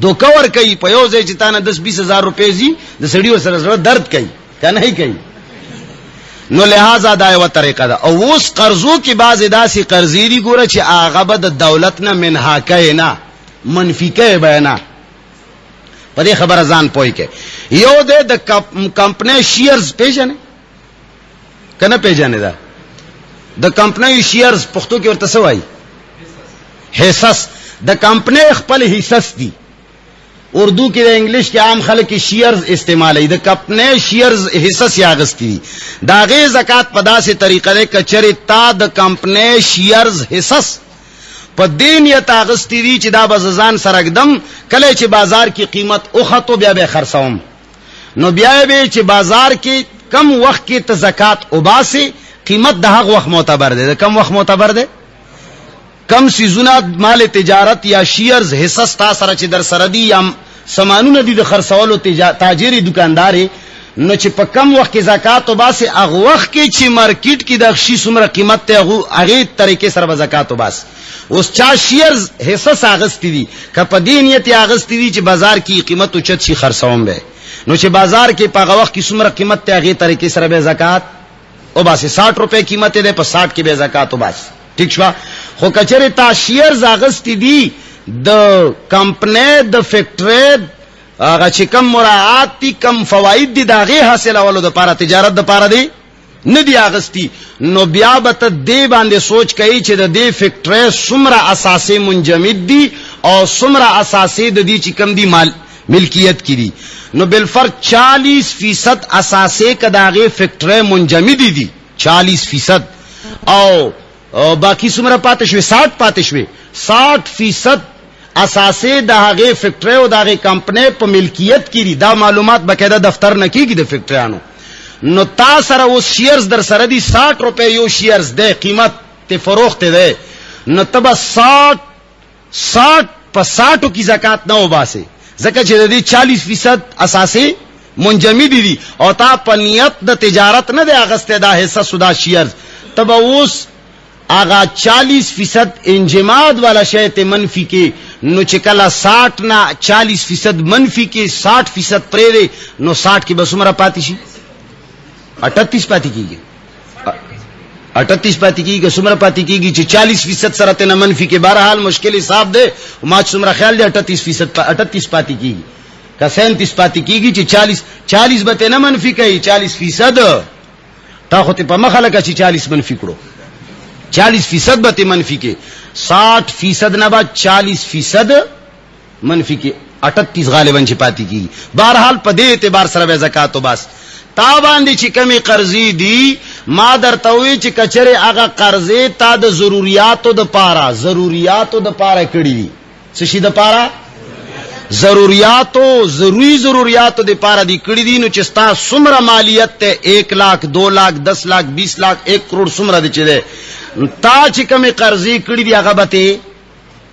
دوکه ور کوي، په یو ځای چې تانه 10-20,000 روپے زی د سړی وسره درد کوي کنه هی کوي. نو لہذا دا یو طریقه ده. او اوس قرضو کې بعض داسې قرضې دي ګوره چې هغه به د دولت نه منها کوي نه منفي کوي به نه، په دې خبره ځان پوه کې. یو دی د کمپنۍ شیرز پیژنې که نه پیژنې؟ ده د کمپنۍ شیرز پښتو کې ورته څه وایي؟ حصص. د کمپنۍ خپل حصص دي، اردو کې د انګلیش کې عام خلک کې شیرز استعمالوي. د کمپنۍ شیرز حصص یې اخیستي دي، د هغې زکات په داسې طریقه دی که چېرې تا د کمپنۍ شیرز حصص په دې نیت اخیستي دي چې دا به زه ځان سره ږدم، کله چې بازار کې قیمت وختو بیا به یې خرڅوم، نو بیا یې به چې بازار کې کم وخت کې ته زکات وباسې، قیمت د هغه وخت معتبر دی. د کم وخت معتبر دی؟ کم سیزونه مال تجارت یا شیرز حصص تا سره چې در سره دي یا سامانونه دي د خرڅولو تاجري دکانداري، نو چې په کم وخت کې زکات وباسي، هغه وخت کې چې مارکیټ کې د شي څومره قیمت ته هغه طریقې سره به زکات وباسي. اوس چا شیرز حصص اغستی دي که په دې نیت اغستی دي چې بازار کې قیمت اوچت شي خرڅوم به، نو چې بازار کې په هغه وخت کې څومره قیمت ته هغه طریقې سره به زکات وباسي. 60 روپے قیمت ده، په 60 کې به زکات وباسي. ٹھیک شو؟ خو کچره تا شیرز اغستی دي د کمپنۍ د فیکټری هغه چې کم مراعات دي کم فواید دي دا غي حاصلولو د پاره تجارت د پاره دي نه دی اغستی، نو بیا به ته دې باندې سوچ کوي چې د دې فیکټری څومره اساسي منجمد دي او څومره اساسي د دې چې کم دي مال ملکیت کی دي. نو بالفرض 40% اساسي کداغه فیکټری منجمد دي 40%، او باقی څومره پاتې شوي 60 پاتې شوي. 60% اساسي د هغه فیکټری او د هغه کمپنۍ په ملکیت کې دي. دا معلومات بقاعده دفتر نه کیږي د فیکټریانو. نو تا سره اوس شیرز در سره دي 60 روپے یو شیرز ده، قیمت ته فروخت ده، نو تبا 60 په 60 کی زکات نه وباسي، ځکه چې د دې 40% اساسي منجمد دي او تا په نیت د تجارت نه ده اغسته دا حصہ سودا شیرز، تبا اوس آغا 40% انجماد والا شے تے منفی کے، نو چکلا 60 نا 40% منفی کے 60% پریرے، نو 60 کی بسمرہ پاتی شی 38 پاتی کی گی 38 پاتی کی گی سمرہ پاتی کی گی چی 40% سرطے نا منفی کے. بہرحال مشکل حساب دے ماچ سمرہ خیال دے 38 پاتی کی گی کا 37 پاتی کی گی چی 40 بتے نا منفی کئی 40% تا خودتے پا مخلقہ چی 40 منفی کرو 40% بتے منفی کے 60% نہ با 40% منفی کے 38 غالباً چی پاتی کی. بہرحال پدے اعتبار سر زکات و باس تا باندې چې کمی قرضی دی ما در توی چې کچره هغه قرضې تا د ضرورتو د پاره کړی دي. څه شي د پاره؟ ضرورتو د پاره دی کړی دي. نو چې ستا څومره مالیت ته 1 लाख 2 लाख 10 लाख 20 लाख 1 करोड़ څومره دی چې ده تا چې کمی قرضې کړی دی هغه به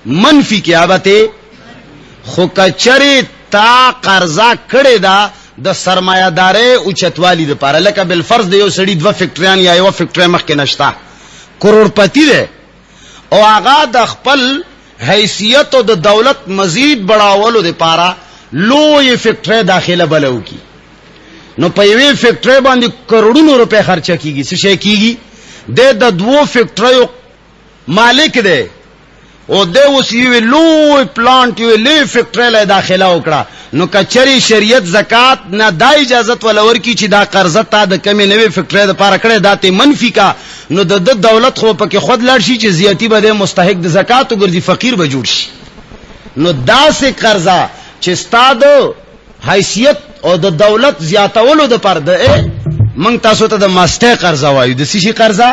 منفی کې هغه خو کچره تا قرضا کړی دا د سرمایه‌داري او چتوالی د پاره لکه بل فرض د یو سړي 2 فیکټریان یا یو فیکټری مخکې نشتا کروڑپتی ده او هغه د خپل حیثیت او د دولت مزید بڑاولو د پاره لوی فیکټری داخله بلو کی. نو په یوې فیکټری باندې کروڑونو روپے خرچه کیږي. څه شي کیږي؟ د دوو فیکټریو مالک دی او د اوس یو لوی پلانټ یو لوی فیکټری له داخله وکړه. نو کچری شریعت زکات نه دا اجازت ولور کی چې دا قرضه تا د کمی نوې فیکټری د پاره کړه داته منفی کا. نو د دولت خو پکې خود لړ شي چې زیاتی به مستحق د زکات وګرځي، فقیر به جوړ شي. نو دا سه قرضه چې ستاد حیثیت او د دولت زیاتولو د پرده مونږ تاسو ته د مسته قرضه وایو. د سشي قرضه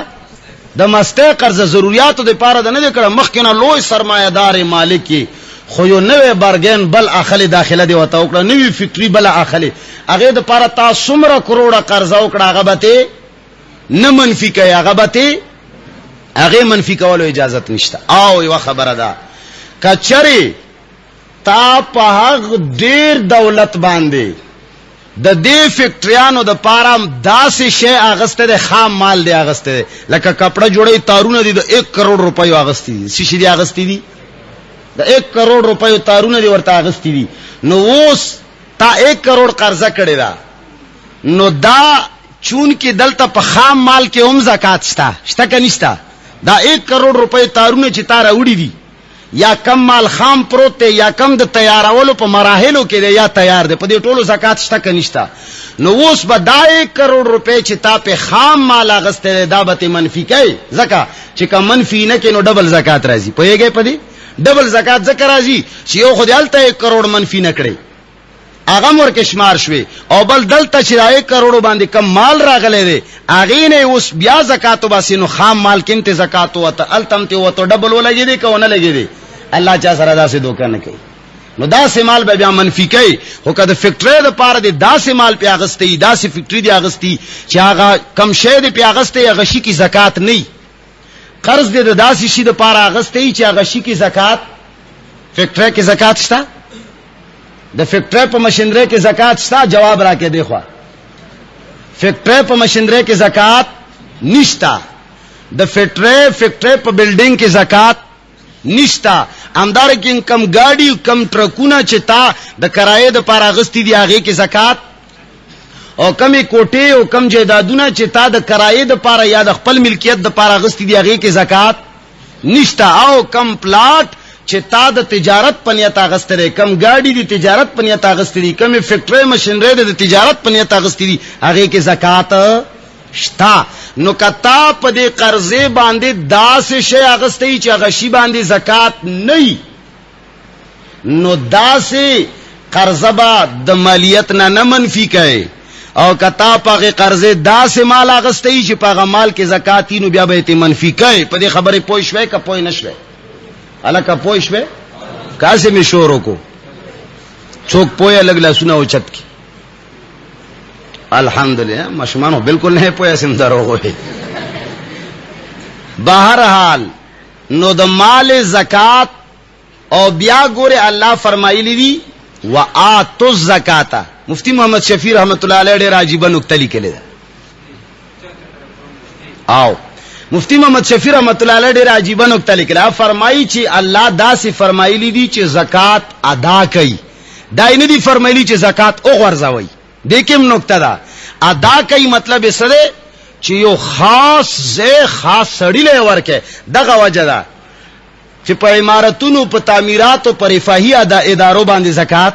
د مسته قرضه ضرورتو د پاره د نه کړه مخکنه لوی سرمایه‌دار مالک خو یو نوې برګن بل اخلي داخله دی وته وکړه، نوې فکری بل اخلي هغه د پاره تاسو څومره کروڑه قرضه وکړه هغه به نه منفي کوي، هغه به هغه منفي کولو اجازه نشته. او یو خبره ده کچري تا په هغه ډیر دولت باندې د دې فیکټریانو د پاره داسې شی اغسته د خام مال دی اغسته لکه کپڑا جوړي تارونه دي د 1 کروڑ روپیو اغستی دي. شي دي اغستی دي د 1 کروڑ روپیو تارونه دي ورته اغستی دي. نو اوس تا 1 کروڑ قرضه کړی دا، نو دا چون کې دلته په خام مال کې هم زکات شته که نشته؟ دا 1 کروڑ روپیو تارونه چې تا راوړي دي یا کم مال خام پروت دی یا کم د تیارولو په مراحلو کې دی یا تیار دی، په دې ټولو زکات شته که نشته؟ نو اوس به دا 1 کروڑ روپے چې تا په خام مال اغسته دا به منفي کوي، ځکه چې که منفي نه کې نو ډبل زکات راځي. پوهیږئ په دې ډبل زکات ځکه راځي چې یو خو دلته 1 کروڑ منفي نه کړي هغه ورکه شمار شوي، او بل دلته چې 1 کروڑ باندې کم مال راغلی دی هغې نه اوس بیا زکات وباسي. نو خام مال کې ته زکات وته التم ته وته ډبل ولګي دی که ونه لګي دی؟ الله چا سره داسې دوکه نه کوي. نو داسې مال به بیا منفي کوي. خو که د فیکټری د پاره دی داسې مال پې اغستی، داسې فیکټری دی اغستی چې هغه کم شی دی پې اغستی هغه شي کې زکات نه، قرض دی د داسې شي د پاره اغستی چې هغه شي کې زکات. فیکټری کې زکات شته؟ د فیکټری په مشینری کې زکات شته؟ جواب راکې دی خو فیکټری په مشینری کې زکات نشته. د فیکټری په بلډینګ کې زکات نشتا. امدار کې کم گاڑی کم ټرکونه چې تا د کرایې د پاره غستی دی هغه کې زکات، او کمی کوټې او کم جیدادونه چې تا د کرایې د پاره یا د خپل ملکیت د پاره غستی دی هغه کې زکات نشتا. او کم پلاټ چې تا د تجارت پنیت اغستره، کم گاڑی دی تجارت پنیت اغستری، کم فیکټری مشینری د تجارت پنیت اغستری هغه کې زکات شتا. نو کتا په دې قرضې باندې داسې شی اغستی چې هغه شی باندې زکات نه، نو داسې قرضه به د مالیت نه منفي کوي. او کتا په هغه قرضې داسې مال اغستی چې په هغه مال کې زکات نو بیا به ته منفي کوي. په دې خبرې پوه شوې که پوه نه شوې؟ الکه پوه شوې؟ کاسه می شورو کو څوک پوهه لګ لاسونه اوچت کی الحمدللہ مشمانو بالکل نہیں پویا سمدارو ہوئے. بہرحال نو د مال زکات او بیا گورے اللہ فرمائی لی وآتو الزکاة. مفتی محمد شفیع رحمت اللہ علیہ ډیر عجیبه نکته لیکلې ده. او مفتی محمد شفیع رحمت اللہ علیہ ډیر عجیبه نکته لیکلې، فرمایي چې الله داسې فرمایلی دي چې زکات ادا کړي، دا نه دي فرمایلی چې زکات او غرزوي. دیکھم نکته ده ادا کوي مطلب یې سره چې یو خاص سړی له ورکه. دغه وجه ده چې په عمارتونو په تعمیرات او په رفاهي ادارو باندې زکات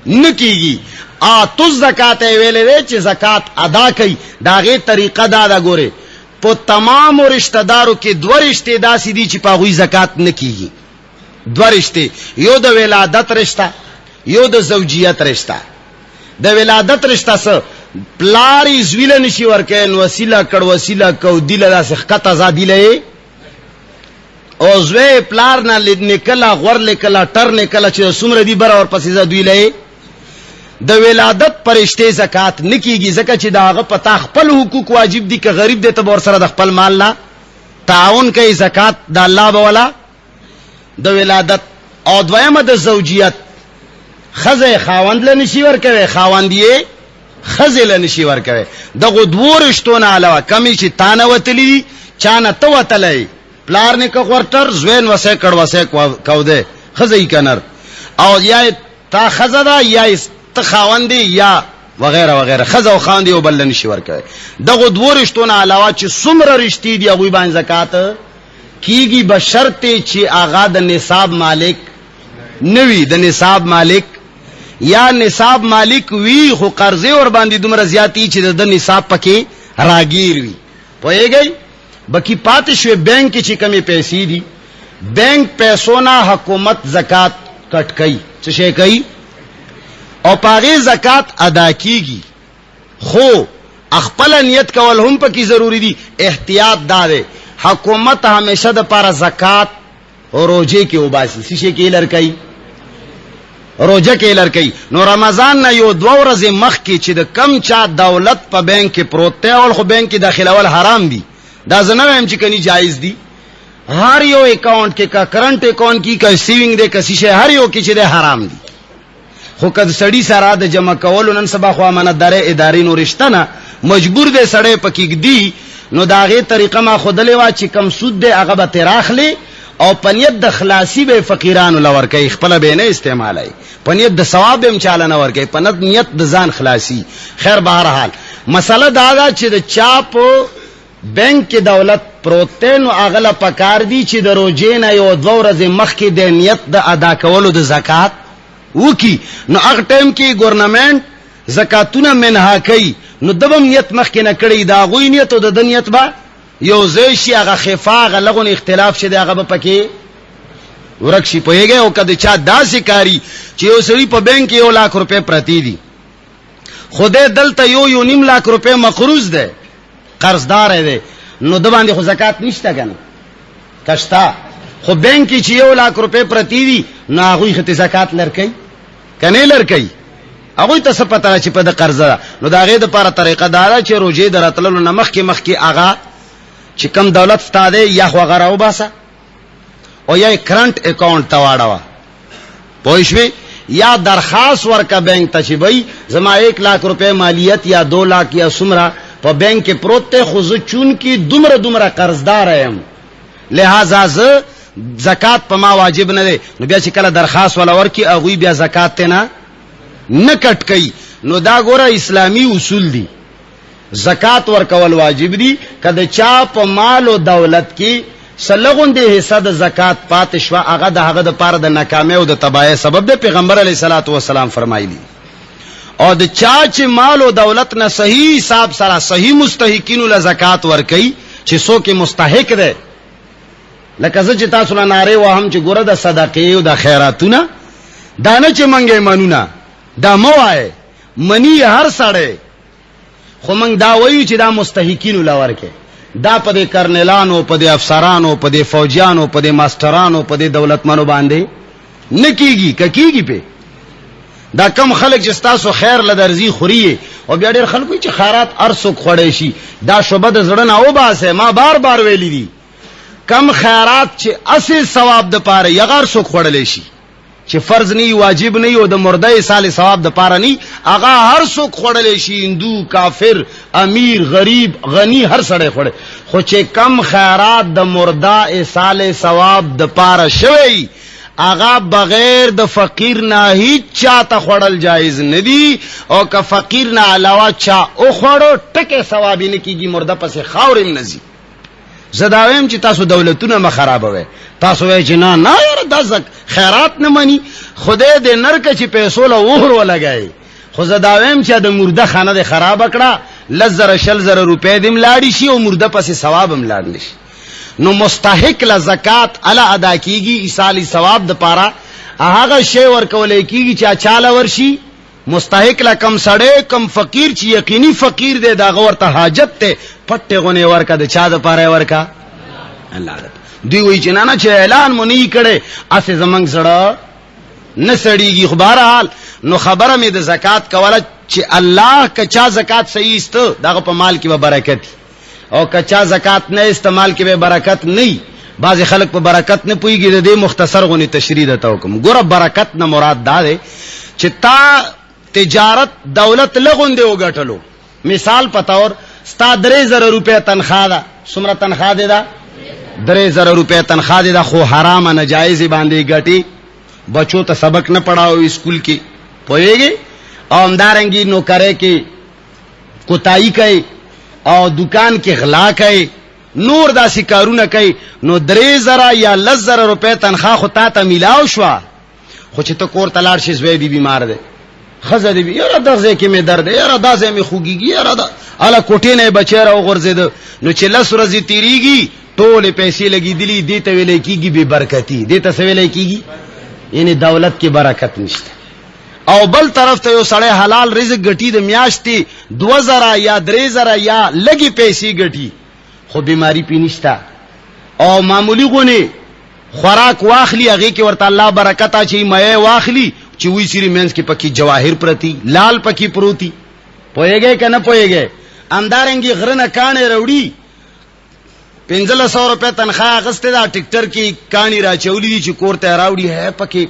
نه کیږي. آتو زکات ویلې چې زکات ادا کوي. داغه طریقه دا ګوره په تمام رشتہ دارو کې دوه رشتہ داسې دي چې په غوي زکات نه کیږي. دوه رشتہ، یو د ولادت رشتہ، یو د زوجیت رشتہ. د ولادت رشتہ سره پلاری زویل نشي ورکه نو وسیله کړ وسیله کو دله داسې خط ازادي لې او زوی پلار نه نکلا غور لیکلا ټر نکلا چې سمره دی بر اور پسې زادوی لې. د ولادت پرشته زکات نکیږي ځکه چې داغه پتا خپل حقوق واجب دي که غریب دی ته ور سره د خپل مال لا تعاون کوي زکات د الله بولا د ولادت. او دویمه د زوجیت، خزه خاوند له نشي ور کوي، خاوند یې خزه له نشي ور کوي. دغه دوه رشتونه علاوه کمی چې تانه وتلی چانه تو وتلې پلار نه کو ورټر زوین وسه کړه وسه کو ده خزه یې کنر او یا تا خزه دا یا ته خاوند یا وغیرہ وغیرہ. خزه او خاندي او بل نشي ورکوي. دغه دوه رشتونه علاوه چې څومره رشتې دي هغه باندې زکات کیږي بشرطه چې آغا د نصاب مالک نوی، د نصاب مالک یا نصاب مالک وی خو قرضې ور باندې دومره زیاتی چې د نصاب پکې راگیر وی. پوهیږئ بکی پاتې شوی بینک چې کمی پیسې دي بینک پیسو نه حکومت زکات کټ کوي. څه شي کوي؟ او پاغي زکات ادا کیږي. خو خپل نیت کول هم پکې ضروری دي. احتیاط دار حکومت همیشه د پاره زکات او روزه کې وباسي. څه شي کې لړکای؟ روزه کې لړکای. نو رمضان نه یو دو ورځې مخ کې چې د کم چا دولت په بانک کې پروت دی او خو بانک کې داخلول حرام دي. دا زنه هم چې کني جایز دي. هر یو اکاؤنٹ کې کا کرنٹ اکاؤنٹ کی کا سیوینګ دے کسي شي هر یو کې چې ده حرام دي. خو کله سړی سره د جمع کولو نن سبا خو امانتداري ادارې نو رشتہ نه مجبور دي سړی پکې دی. نو داغه طریقه ما خودلې وا چې کم سود دے هغه به تراخلي او پنیت د خلاصي به فقیرانو لور کوي. خپل به نه استعمالای. پنیت د ثواب هم چاله نه ور کوي. پنت نیت د ځان خلاصي. خیر بهر حال مسله دا ده چې د چاپ بینک کې دولت پروتین او اغله پکار دی چې د روزې نه یو دو ورځې مخکې د نیت د ادا کولو د زکات وکي. نو هغه ټیم کې ګورنمنت زکاتونه منها کوي. نو دبم نیت مخکې نه کړی دا غوی نیت او د نیت با یو ځای شي هغه خفا هغه لغون اختلاف شه دی هغه به پکې ورکشي. پوهیږي او کله چا داسې کاری چې یو سړي په بانک کې 1 लाख روپے پرتی دي خوده دلته یو نیم लाख روپے مقروض ده قرضدار دی. نو د باندې خو زکات نشته کنه کشتا. خو بانک کې چې 1 लाख روپے پرتی دي نو هغه خته زکات لړکې کنه لړکې هغه ته څه پته چې په د قرض نو دا غي د لپاره طریقه دارا چې روزې درتللو نمخ کې مخ کې آغا چې کم دولت ستاده یا خو غراو باسا او یا کرنٹ اکاؤنٹ تواړه پوښوي یا درخواست ورکا بینک ته چې بھئی زما 1 लाख روپے مالیت یا 2 लाख یا سمرا په بینک کې پروت ته خو زه چون کې دومره قرضدار یم لہذا زه زکات په ما واجب نه دی. نو بیا چې کله درخواست ولا ورکی هغه بیا زکات ته نه کټ کوي. نو دا ګوره اسلامی اصول دي. زکات ورکول واجب دي. کله چا په مال او دولت کې سلغون دی حصہ د زکات پات شوا هغه د هغه د پاره د ناکامۍ او د تباہی سبب دی. پیغمبر علیه الصلاۃ والسلام فرمایلی او د چا چې مال او دولت نه صحیح حساب سره صحیح مستحقین له زکات ورکي چې څوک مستحق دی. لکه زه چې تاسو له ناره وهم چې ګوره د صدقې او د خیراتونه دا نه چې منګې منونه دا موای منی هر سړی خو منګ دا وایو چې دا مستحقین له ورکه دا په دې کرنلانو په دې افسرانو په دې فوجیانو په دې ماسترانو په دې دولتمنو باندې نکیږي ککیږي په دا کم خلک چې تاسو خیر لدرزي خوري او بیا ډېر خلکو چې خیرات ارسوک خړې شي دا شوبه د زړه نه او باسه. ما بار ویلي دي کم خیرات چې اصل ثواب د پاره یغار سوک خړلې شي چې فرض نه واجب نه او د مرده سال ثواب د پاره نه هغه هر سوک خړلې شي. هندو کافر امیر غریب غنی هر سړی خړې. خو چې کم خیرات د مرده سال ثواب د پاره شوی هغه بغیر د فقیر نه هیڅ چاته خړل جایز نه دی. او که فقیر نه علاوه چا او خړو ټکه ثواب نه کیږي مرده پسې خاورم نزي. زداویم چې تاسو دولتونه مخربوي. تاسو وای چې نه یار د خیرات نه مني خدای دې نرکه چې پیسو له وهر ولګای. خو زداویم چې د مرده خانه دې خراب کړه لزر شل زر روپے دې ملاړي شي او مرده پسې ثواب هم لاړ شي. نو مستحق ل زکات الا ادا کیږي ایصالی ثواب د پاره هغه شی ورکول کیږي چې چاله ورشي مستحق لا کم سړی کم فقیر چې یقیني فقیر دی دا ورته حاجت ته پټه غونې ورکا د چا د پاره ورکا الله دی وی چې نه چې اعلان مونږ کړي اسه زمنګ سره نه سړیږي. خو بهرحال نو خبره مې د زکات کوله چې الله کچا زکات صحیح است دغه په مال کې به برکت او کچا زکات نه استعمال کې به برکت نه. بعض خلک په برکت نه پويږي. د دې مختصر غونې تشریح ده توکم. ګوره برکت نه مراد دا ده چې تا تجارت دولت لغون دی وګټلو. مثال پتاور ستا 3000 روپے تنخواه ده. څومره تنخواه ده؟ 3000 روپے تنخواه ده. خو حرام ناجایز باندې ګټي. بچو ته سبق نه پڑھاو اسکول کې پوهیږي او همدارنګي نوکرې کې کوتاهی کوي او دکان کې غلا کوي نور داسې کارونه کوي نو 3000 یا 10000 روپے تنخواه خو تا ته میلاو شو خو چې ته کور تلاړ شې زوی دی بیمار دی خزه دی یاره دغه کې مې درد یاره دازه مې خوګيږي یاره دا اله کوټې نه بچی راو غرزید نو چې 10 ورځې تیریږي ټول پیسې لګېدلې دې ته ویلې کیږي بے برکتی دې ته ویلې کیږي یعنی دولت کې برکت نشته او بل طرف ته یو سړی حلال رزق ګټي د میاشتې 2000 یا 3000 یا لګي پیسې ګټي خو بیماری پی نشتا او معمولی غونی خوراک واخلی هغه کې ورته الله برکت اچي مې واخلی چې وی سری مینس کې پکې جواهر پرتی لال پکې پروتی پويږي کنه پويږي اندارنګي غرنه کانه وروړي 1500 روپے تنخواه غسته دا ټیکټر کې کانی را چولې دي چې کوړته راوړي ہے پکې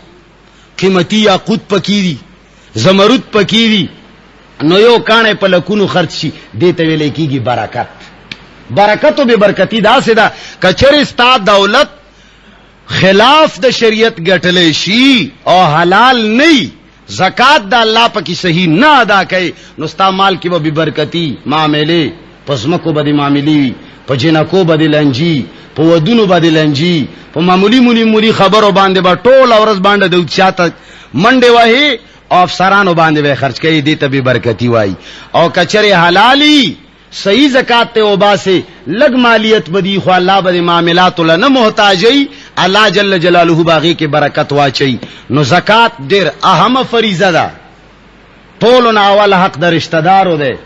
قیمتي یاقوت پکې دي زمرد پکې دي نو یو کانه په لکونو خرچ شي دته ویلې کیږي برکت برکتو به برکتی دا سدا کچره ستا دولت خلاف د شریعت ګټلې شي او حلال نه زکات د الله پکې صحیح نه ادا کړي نو ستا مال کې به برکتی معاملې پسمکو به معاملې په جنکو به لنجي په ودونو به لنجي په معمولی خبرو باندې با ټول اورز باندې د چاته منډه وای او افسرانو باندې به خرج کړي دي ته به برکتی وای او کچره حلالي صحیح زکات ته وباسه لګ مالیت بدی خو الله به معاملات له نه محتاجي الله جل جلاله باغی کې برکت واچي نو زکات ډیر اهمه فریضه ده ټول نه اول حق د رشتہ دارو ده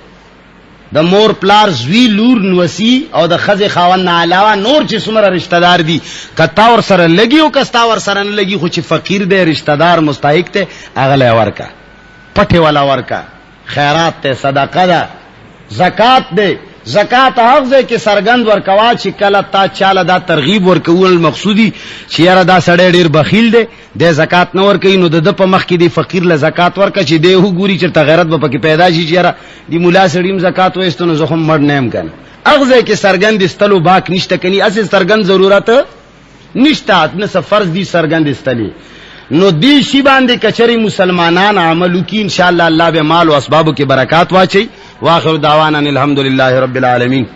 د مور پلار زوی لور نوسی او د خزه خاوند نه علاوه نور چې څومره رشتہ دار دي کتا ور سره لګي او کستا ور سره نه لګي خو چې فقیر دی رشتہ دار مستحق ته اغله ورکا پټه والا ورکا خیرات ته صدقه ده زکات دے زکات حقزه کې سرګند ورکوا چې کله تا چاله دا ترغیب ورکول مقصودی چې یاره دا سړی ډیر بخیل دی د زکات نه ورکوي نو د په مخ کې دی فقیر له زکات ورکا چې دی هو ګوري چې غیرت به پکې پیدا شي چې یاره دی مولا سړیم زکات وېستو نو زخم مړ نیم کنه حقزه کې سرګند استلو باک نشته کني اصل سرګند ضرورت نشته نه فرض دی سرګند استلی نو دی شی باندې کچری مسلمانان عملو کی انشاءاللہ اللہ به مال و اسبابو کی برکات واچي واخر دعوانا الحمد لله رب العالمين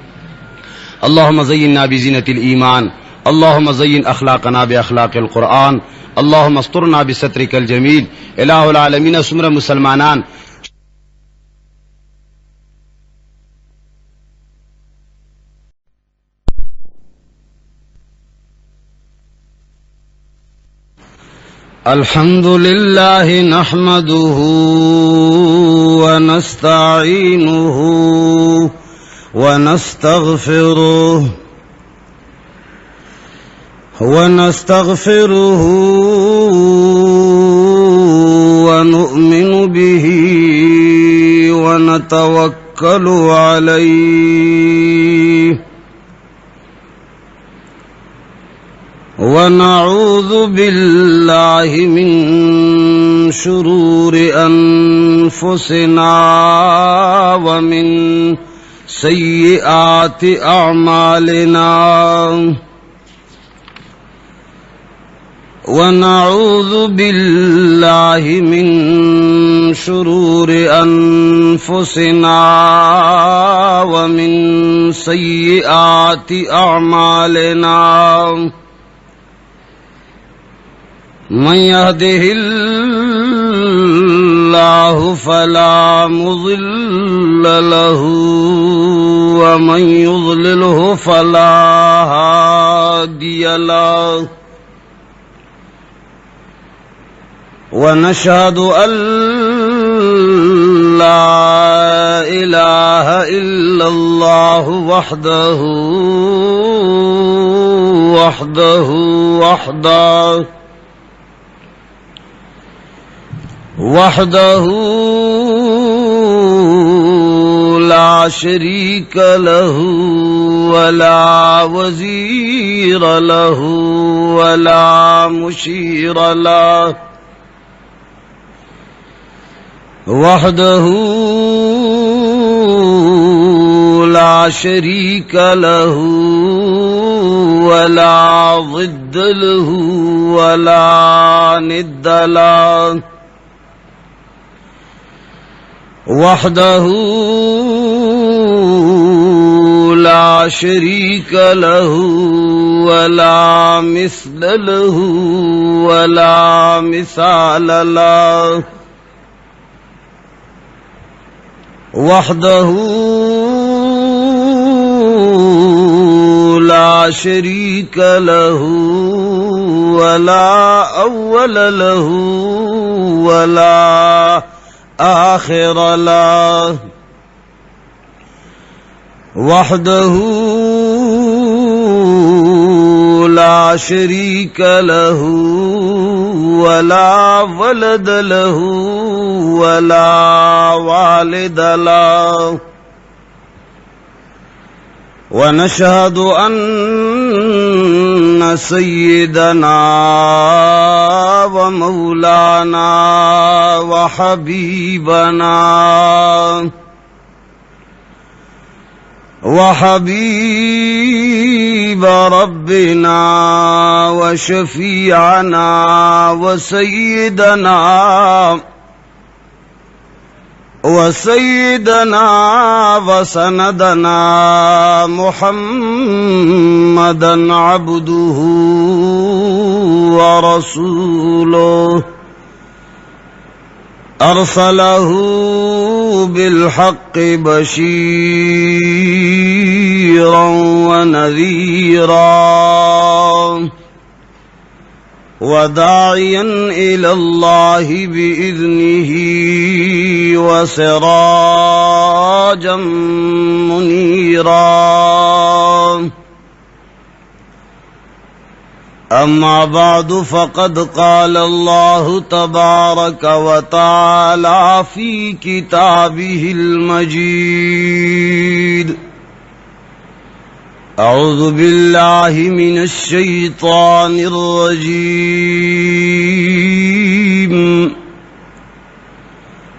اللهم زيننا بزينة الإيمان اللهم زين أخلاقنا بأخلاق القرآن اللهم استرنا بسترك الجميل إله العالمين سمر مسلمانان الحمد لله نحمده ونستعينه ونستغفره ونؤمن به ونتوكل عليه ونعوذ بالله من شرور أنفسنا ومن سيئات أعمالنا ونعوذ بالله من شرور أنفسنا ومن سيئات أعمالنا من يهده الله فلا مضل له ومن يضلله فلا هادي له ونشهد أن لا إله إلا الله وحده لا شريك له ولا وزير له ولا مشير له وحده لا شريك له ولا ضد له ولا ند له वहदहू ला शरीक लहू वला मिस्ल लहू वला मिसाल लहू वहदहू ला शरीक लहू वला अव्वल लहू वला आखिर लहू वहदहू ला शरीक लहू वला वलद लहू वला वालिद लहू ونشهد أن سيدنا ومولانا وحبيب ربنا وشفيعنا وسيدنا وسندنا محمدا عبده ورسوله أرسله بالحق بشيرا ونذيرا وداعيا إلى الله بإذنه وسراجا منيرا أما بعد فقد قال الله تبارك وتعالى في كتابه المجيد أعوذ بالله من الشيطان الرجيم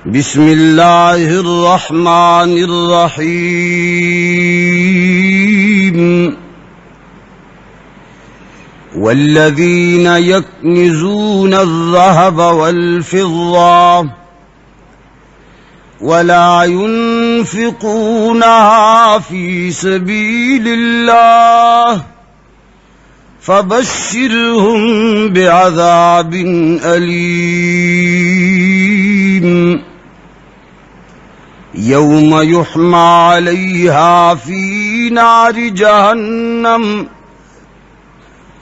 بسم الله الرحمن الرحيم والذين يكنزون الذهب والفضة ولا ينفقونها في سبيل الله فبشرهم بعذاب أليم يوم يحمى عليها في نار جهنم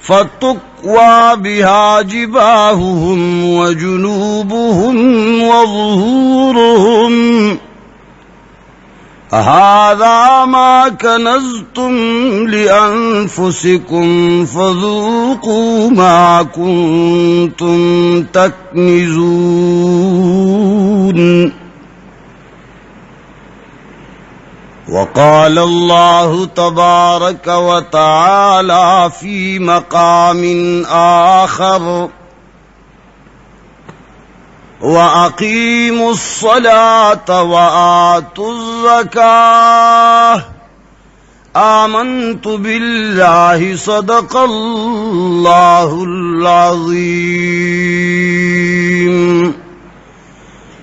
فتقوى بها جباههم وجنوبهم وظهورهم هذا ما كنزتم لأنفسكم فذوقوا ما كنتم تكنزون وقال الله تبارك وتعالى في مقام آخر وأقيموا الصلاة وآتوا الزكاة آمنت بالله صدق الله العظيم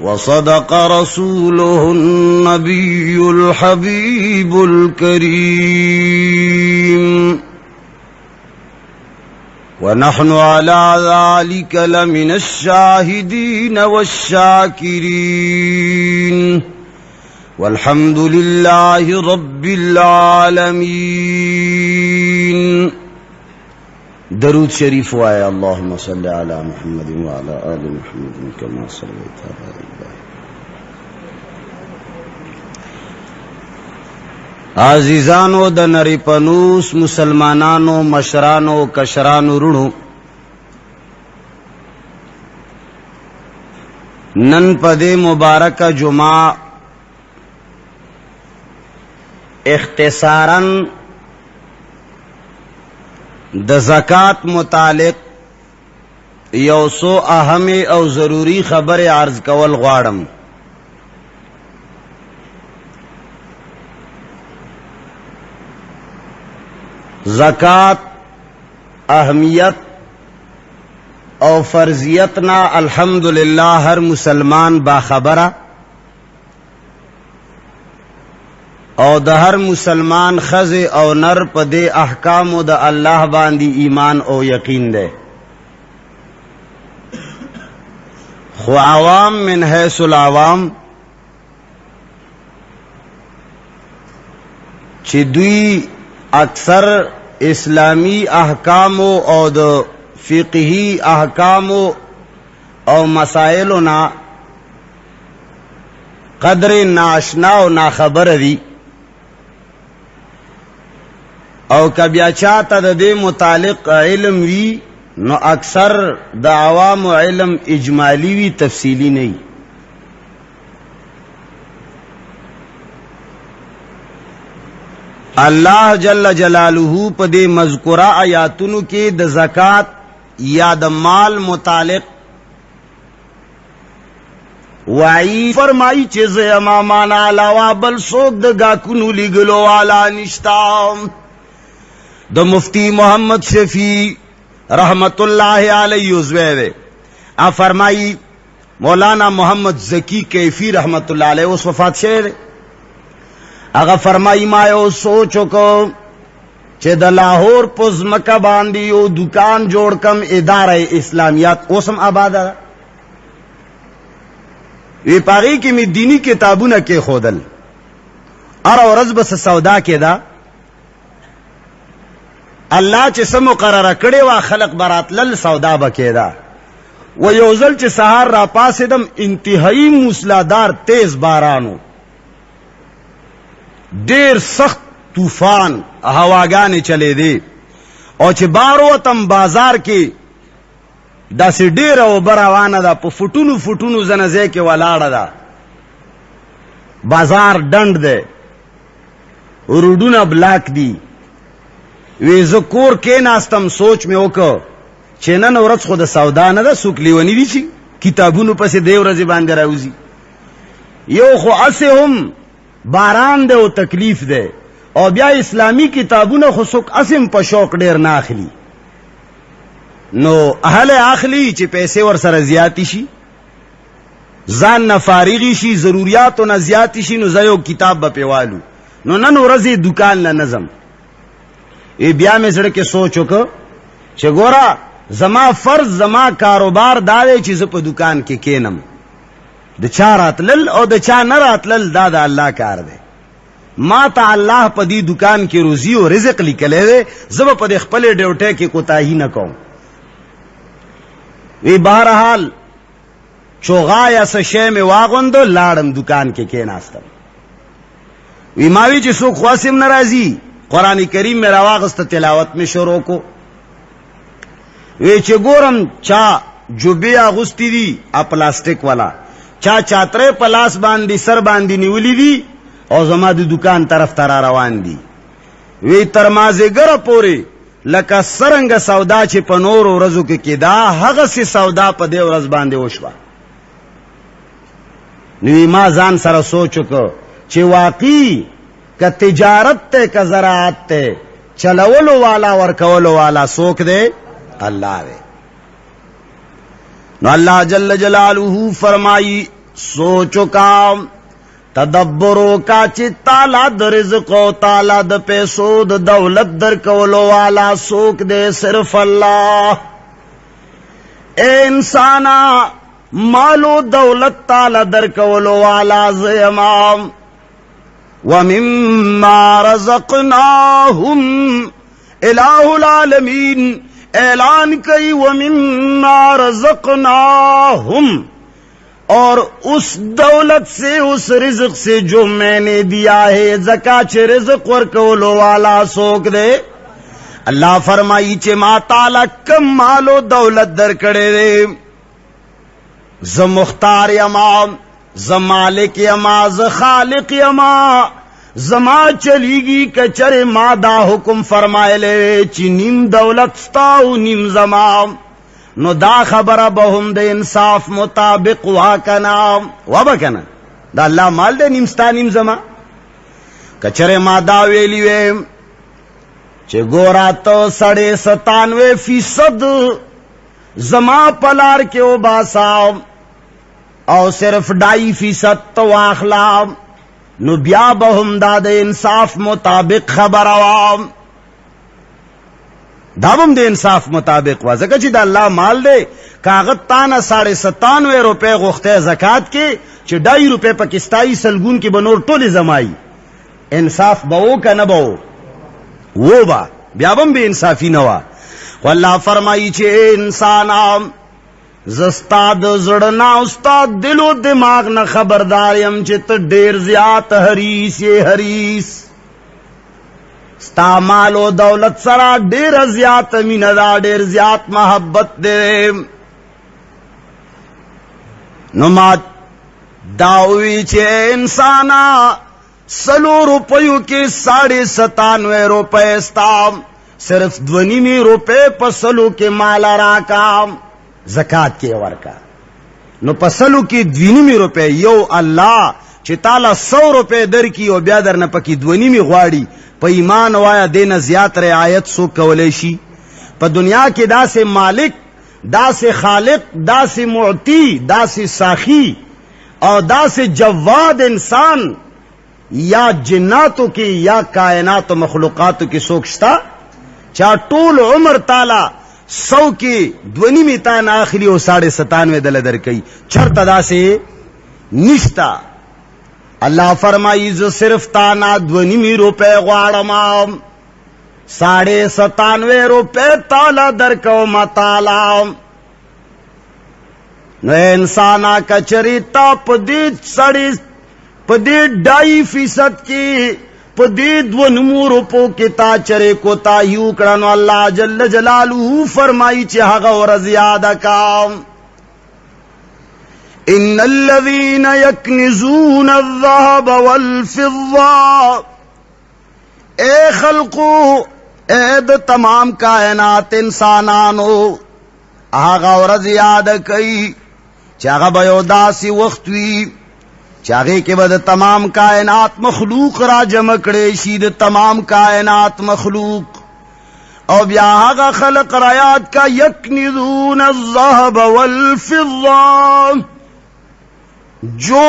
وصدق رسوله النبي الحبيب الكريم ونحن على ذلك لمن الشاهدين والشاكرين والحمد لله رب العالمين درود شریف وآیا اللهم صل على محمد وعلى آل محمد كما صليت على إبراهيم. عزیزانو د نری پنوس مسلمانانو مشرانو کشرانو رونو نن پدې مبارک جمعه اختصاراً د زکات متعلق یوسو اهم او ضروری خبر عرض کول غواړم. زکات اهمیت او فرضیتنا الحمدللہ ہر مسلمان باخبرہ او د هر مسلمان خزه او نر په دې احکامو د الله باندې ایمان او یقین ده. خو عوام من حیث العوام چې دوی اکثر اسلامی احکامو او د فقهی احکامو او مسائلو نا قدر ناشنا او ناخبر دی، او کبیا چاہتا دا دے متعلق علم وی نو اکثر دا عوام علم اجمالی وی تفصیلی نہیں. اللہ جل جلالہ پا دے مذکورہ آیاتونو کے دا زکاة یا دا مال متعلق وعی فرمائی چیز امامانا علاوہ بل سوک دا گاکنو لگلو والا نشتام. دا مفتی محمد شفیع رحمت اللہ علیہ زویوے آ فرمائی مولانا محمد زکی کیفی رحمت اللہ علیہ اس وفات شہر اگا فرمائی ما یو سوچو کو چے دا لاہور پز مکہ باندی یو دکان جوڑ کم ادارہ اسلامیات اوسم آبادا وی پاگی کی می دینی کتابوں کے خودل ار اور رزب سودا کے دا اللہ چے سمو قرار کڑے وا خلق برات لل سودا بکیدا و یوزل چے سہار را پاسدم انتہائی موسلادار تیز بارانو دیر سخت طوفان ہواگانے چلے دے او چے بارو تم بازار کے دا سی دیر او براوانا دا پا فٹونو فٹونو زنزے کے والاڑا دا بازار ڈنڈ دے روڈونا بلاک دی وی زکور کے ناستم سوچ میں اوکو چینن ورد خود سودا ندا سوک لیونی دی چی کتابونو پس دیو رزی باندے راوزی یو خو اسے ہم باران دے و تکلیف دے او بیا اسلامی کتابونو خو سوک اسم پا شوق دیر ناخلی نو اہل آخلی چی پیسے ور سر زیادی شی زان نا فارغی شی ضروریاتو نا زیادی شی نو زیو کتاب با پیوالو نو ننو رزی دکان نا نظم ای بیا میں زڑکے سوچو کو چھ گورا زما فرض زما کاروبار دادے چیز پا دکان کے کینم دا چا راتلل او دا چا نراتلل دا دا اللہ کار دے ما تا اللہ پا دی دکان کی روزی و رزق لکلے دے زب پا دی خپلے ڈیوٹے کی کوتاہی نکو وی بہرحال چوغا یا سشے میں واغندو لاڑم دکان کے کیناستم وی ماوی چی سوک خواسم نرازی قرآن کریم میں رواغست تلاوت میں شروع کو وی چی گورم چا جوبی آغستی دی پلاسٹک والا چا چاترے پلاس باندی سر باندی نیولی دی او زما دی دکان طرف ترا روان دی وی ترمازے گر پورے لکا سرنگ سودا چی پنور و رزو کے دا حق سی سودا پا دے و رز باندے وشوا نوی ما زان سر سوچو کو چی واقعی کا تجارت تے کا زراعت تے چلولو والا ورکولو والا سوک دے اللہ دے نو اللہ جل جلالہ فرمائی سوچو کا تدبرو کا چی تالا در رزق و تالا در پیسو در دولت در کولو والا سوک دے صرف اللہ. اے انسانا مالو دولت تالا در کولو والا زیمام وَمِمَّا رَزَقْنَاهُمْ الہ العالمین اعلان کئی وَمِمَّا رَزَقْنَاهُمْ اور اس دولت سے اس رزق سے جو میں نے دیا ہے زکاة چھ رزق ورکولو والا سوک دے. اللہ فرمائی چھ ما تعالی کم مالو دولت در کڑے دے ز مختار یما ز مالک یما ز خالق یما زما چلی گی کچر ما دا حکم فرمائے لے چی نیم دولت ستاو نیم زمان نو دا خبر بہم دے انصاف مطابق واکنا وابکنا دا اللہ مال دے نیم ستا نیم زمان کچر ما دا ویلی وے چے گورا تو 97% زمان پلار کے او باسا او صرف 2.5% تو آخلا نو بیا بهم دا د انصاف مطابق خبر عوام دابم د انصاف مطابق وا زکه چې د الله مال دی کاغذ تانه 97 روپے غوخته زکات کې چې 2.5 روپے پاکستانی سلګون کې بنور ټوله زمای انصاف بو کنه بو وو با بیا بم به انصافی نه وا والله فرمایي چې انسان زستاد زړنا استاد دل او دماغ نه خبردار يم چې ته ډیر زیات حریص یې حریص ستا مال او دولت سره ډیر زیات مینه دا ډیر زیات محبت دې نو ما داوی چې انسانا 100 روپیو کې 97 روپے ستا صرف 2.5 روپے په 100 کې مال راکام زکات کې ورکا نو په 100 کې 2.5 روپے یو الله چې تعالی 100 روپے درکې او بیا درنه پکې 2.5 غواړي په ایمان وایا دینه زیات رعایت سو کولای شي په دنیا کې داسې مالک داسې خالق داسې معطی داسې ساخی او داسې جواد انسان یا جناتو کې یا کائنات و مخلوقاتو کې سوکشتا چا ټول عمر تعالی 100 کې 2.5 تان اخلي او 97 دل درکې چرته داسې نشتا اللہ فرمائی جو صرف تانا 2.5 روپے غواړم 97 روپے تالا درکو متالا نو انسانا کچری تا پدی سڑی پدی 2.5% کی پدی 2 روپو کی تا چرے کو تا یو کړنو اللہ جل جلالہ فرمائی چې هغه ور زیاده کام ان الذين يكنزون الذهب والفضة اے خلقو اے د تمام کائنات انسانانو آغا ورځ یاد کئی چاغا بیو داسی وقت وی چاغے کے بعد تمام کائنات مخلوق را جمع کړي شي د تمام کائنات مخلوق او بیا آغا خلق رایات کا یکنزون الذهب والفضة جو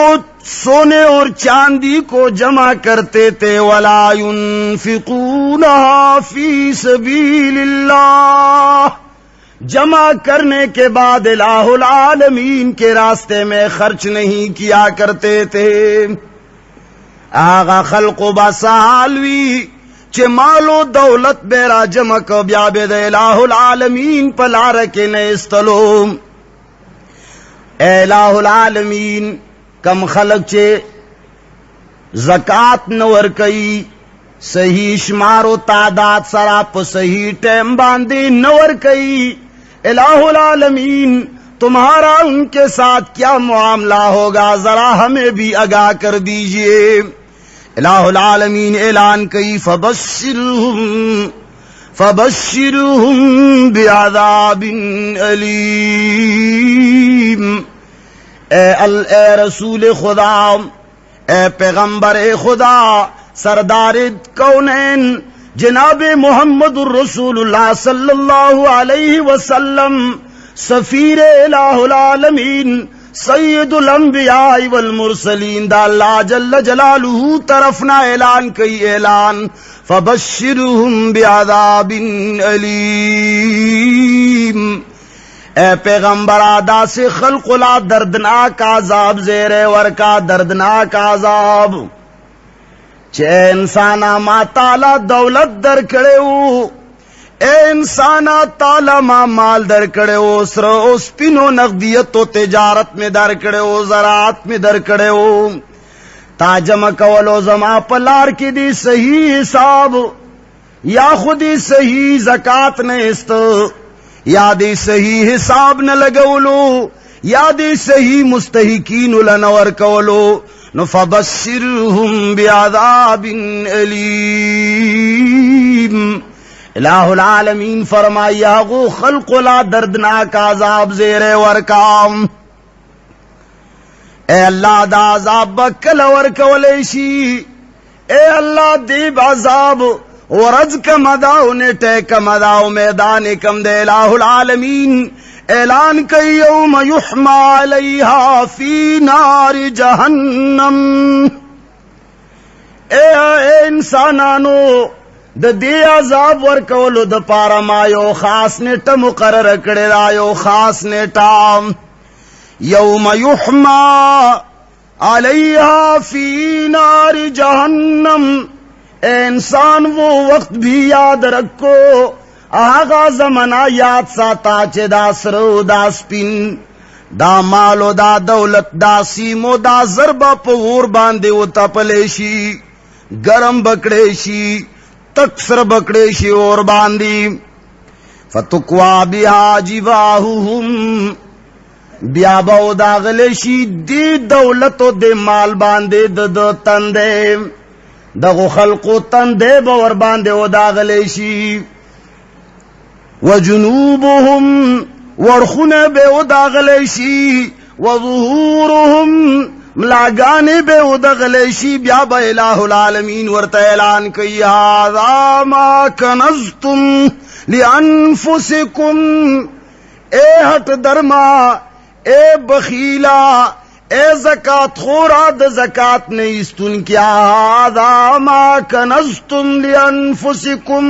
سونے اور چاندی کو جمع کرتے تھے ولا ينفقونها فی سبیل اللہ جمع کرنے کے بعد الہ العالمین کے راستے میں خرچ نہیں کیا کرتے تھے آغا خلق و بسالوی چه مال و دولت بیرا جمع کو بیا بید الہ العالمین پلارک نیستلوم الہ العالمین کم خلق چے زکات نور کئی صحیح شمار و تعداد سرا پا صحیح ٹیم باندے نور کئی الہ العالمین تمہارا ان کے ساتھ کیا معاملہ ہوگا ذرا ہمیں بھی آگاہ کر دیجئے الہ العالمین اعلان کئی فبشرهم بعذاب علیم اے رسول خدا اے پیغمبر خدا سردار کونین جناب محمد الرسول اللہ صلی اللہ علیہ وسلم سفیر الہ العالمین سید الانبیاء والمرسلین دا اللہ جل جلالہ طرفنا اعلان کئی اعلان فبشرهم بعذاب علیم اے پیغمبر آدھا سے خلق لا دردناک عذاب زیر ورکا دردناک عذاب چے انسانا ما تالا دولت در کڑے ہو اے انسانا تالا ما مال در کڑے ہو سرو سپینو نقدیت و تجارت میں در کڑے ہو زراعت میں در کڑے ہو تاجم کولو زما پلار کی دی صحیح حساب یا خودی صحیح زکات نیست یا دی صحیح حساب نہ لگولو یا دی صحیح مستحقین لنور کولو نو فبشرهم بعذاب علیم الہ العالمین فرمایا گو خلق لا دردناک عذاب زیر ورکام اے اللہ دا عذاب بکل ورکولیشی اے اللہ دیب عذاب ورج کا مداؤ نیٹے کا مداؤ میدان کم دے الہ العالمین اعلان کئی یوم یحما علیہا فی نار جہنم اے انسانانو د دې عذاب ورکولو د پاره ما یو خاص نیټه مقرره کړې ده، یو خاص نیټه، یوم یحما علیہا فی نار جہنم. اے انسان وہ وقت بھی یاد رکھو، آغا زمانہ یاد ساتا چے دا سرو دا سپین دا مالو دا دولت دا سیمو دا ضربا پور باندے و تپلیشی، گرم بکڑیشی، تکسر بکڑیشی اور باندی. فتقوا بها جباہهم، بیا باو داغلیشی دی دولت و دی مال باندے د تندے دغو خلقو تندے باور باندے و داغلیشی. وجنوبهم ورخون بے و داغلیشی، وظهورهم ملاگانے بے و داغلیشی. بیا با الہ العالمین ورطا اعلان کئی هذا ما کنزتم لانفسکم، اے ہٹ درما، اے بخیلا، اے زکات خورا د زکات نیستن کیا، هذا ما کنزتم لانفسکم،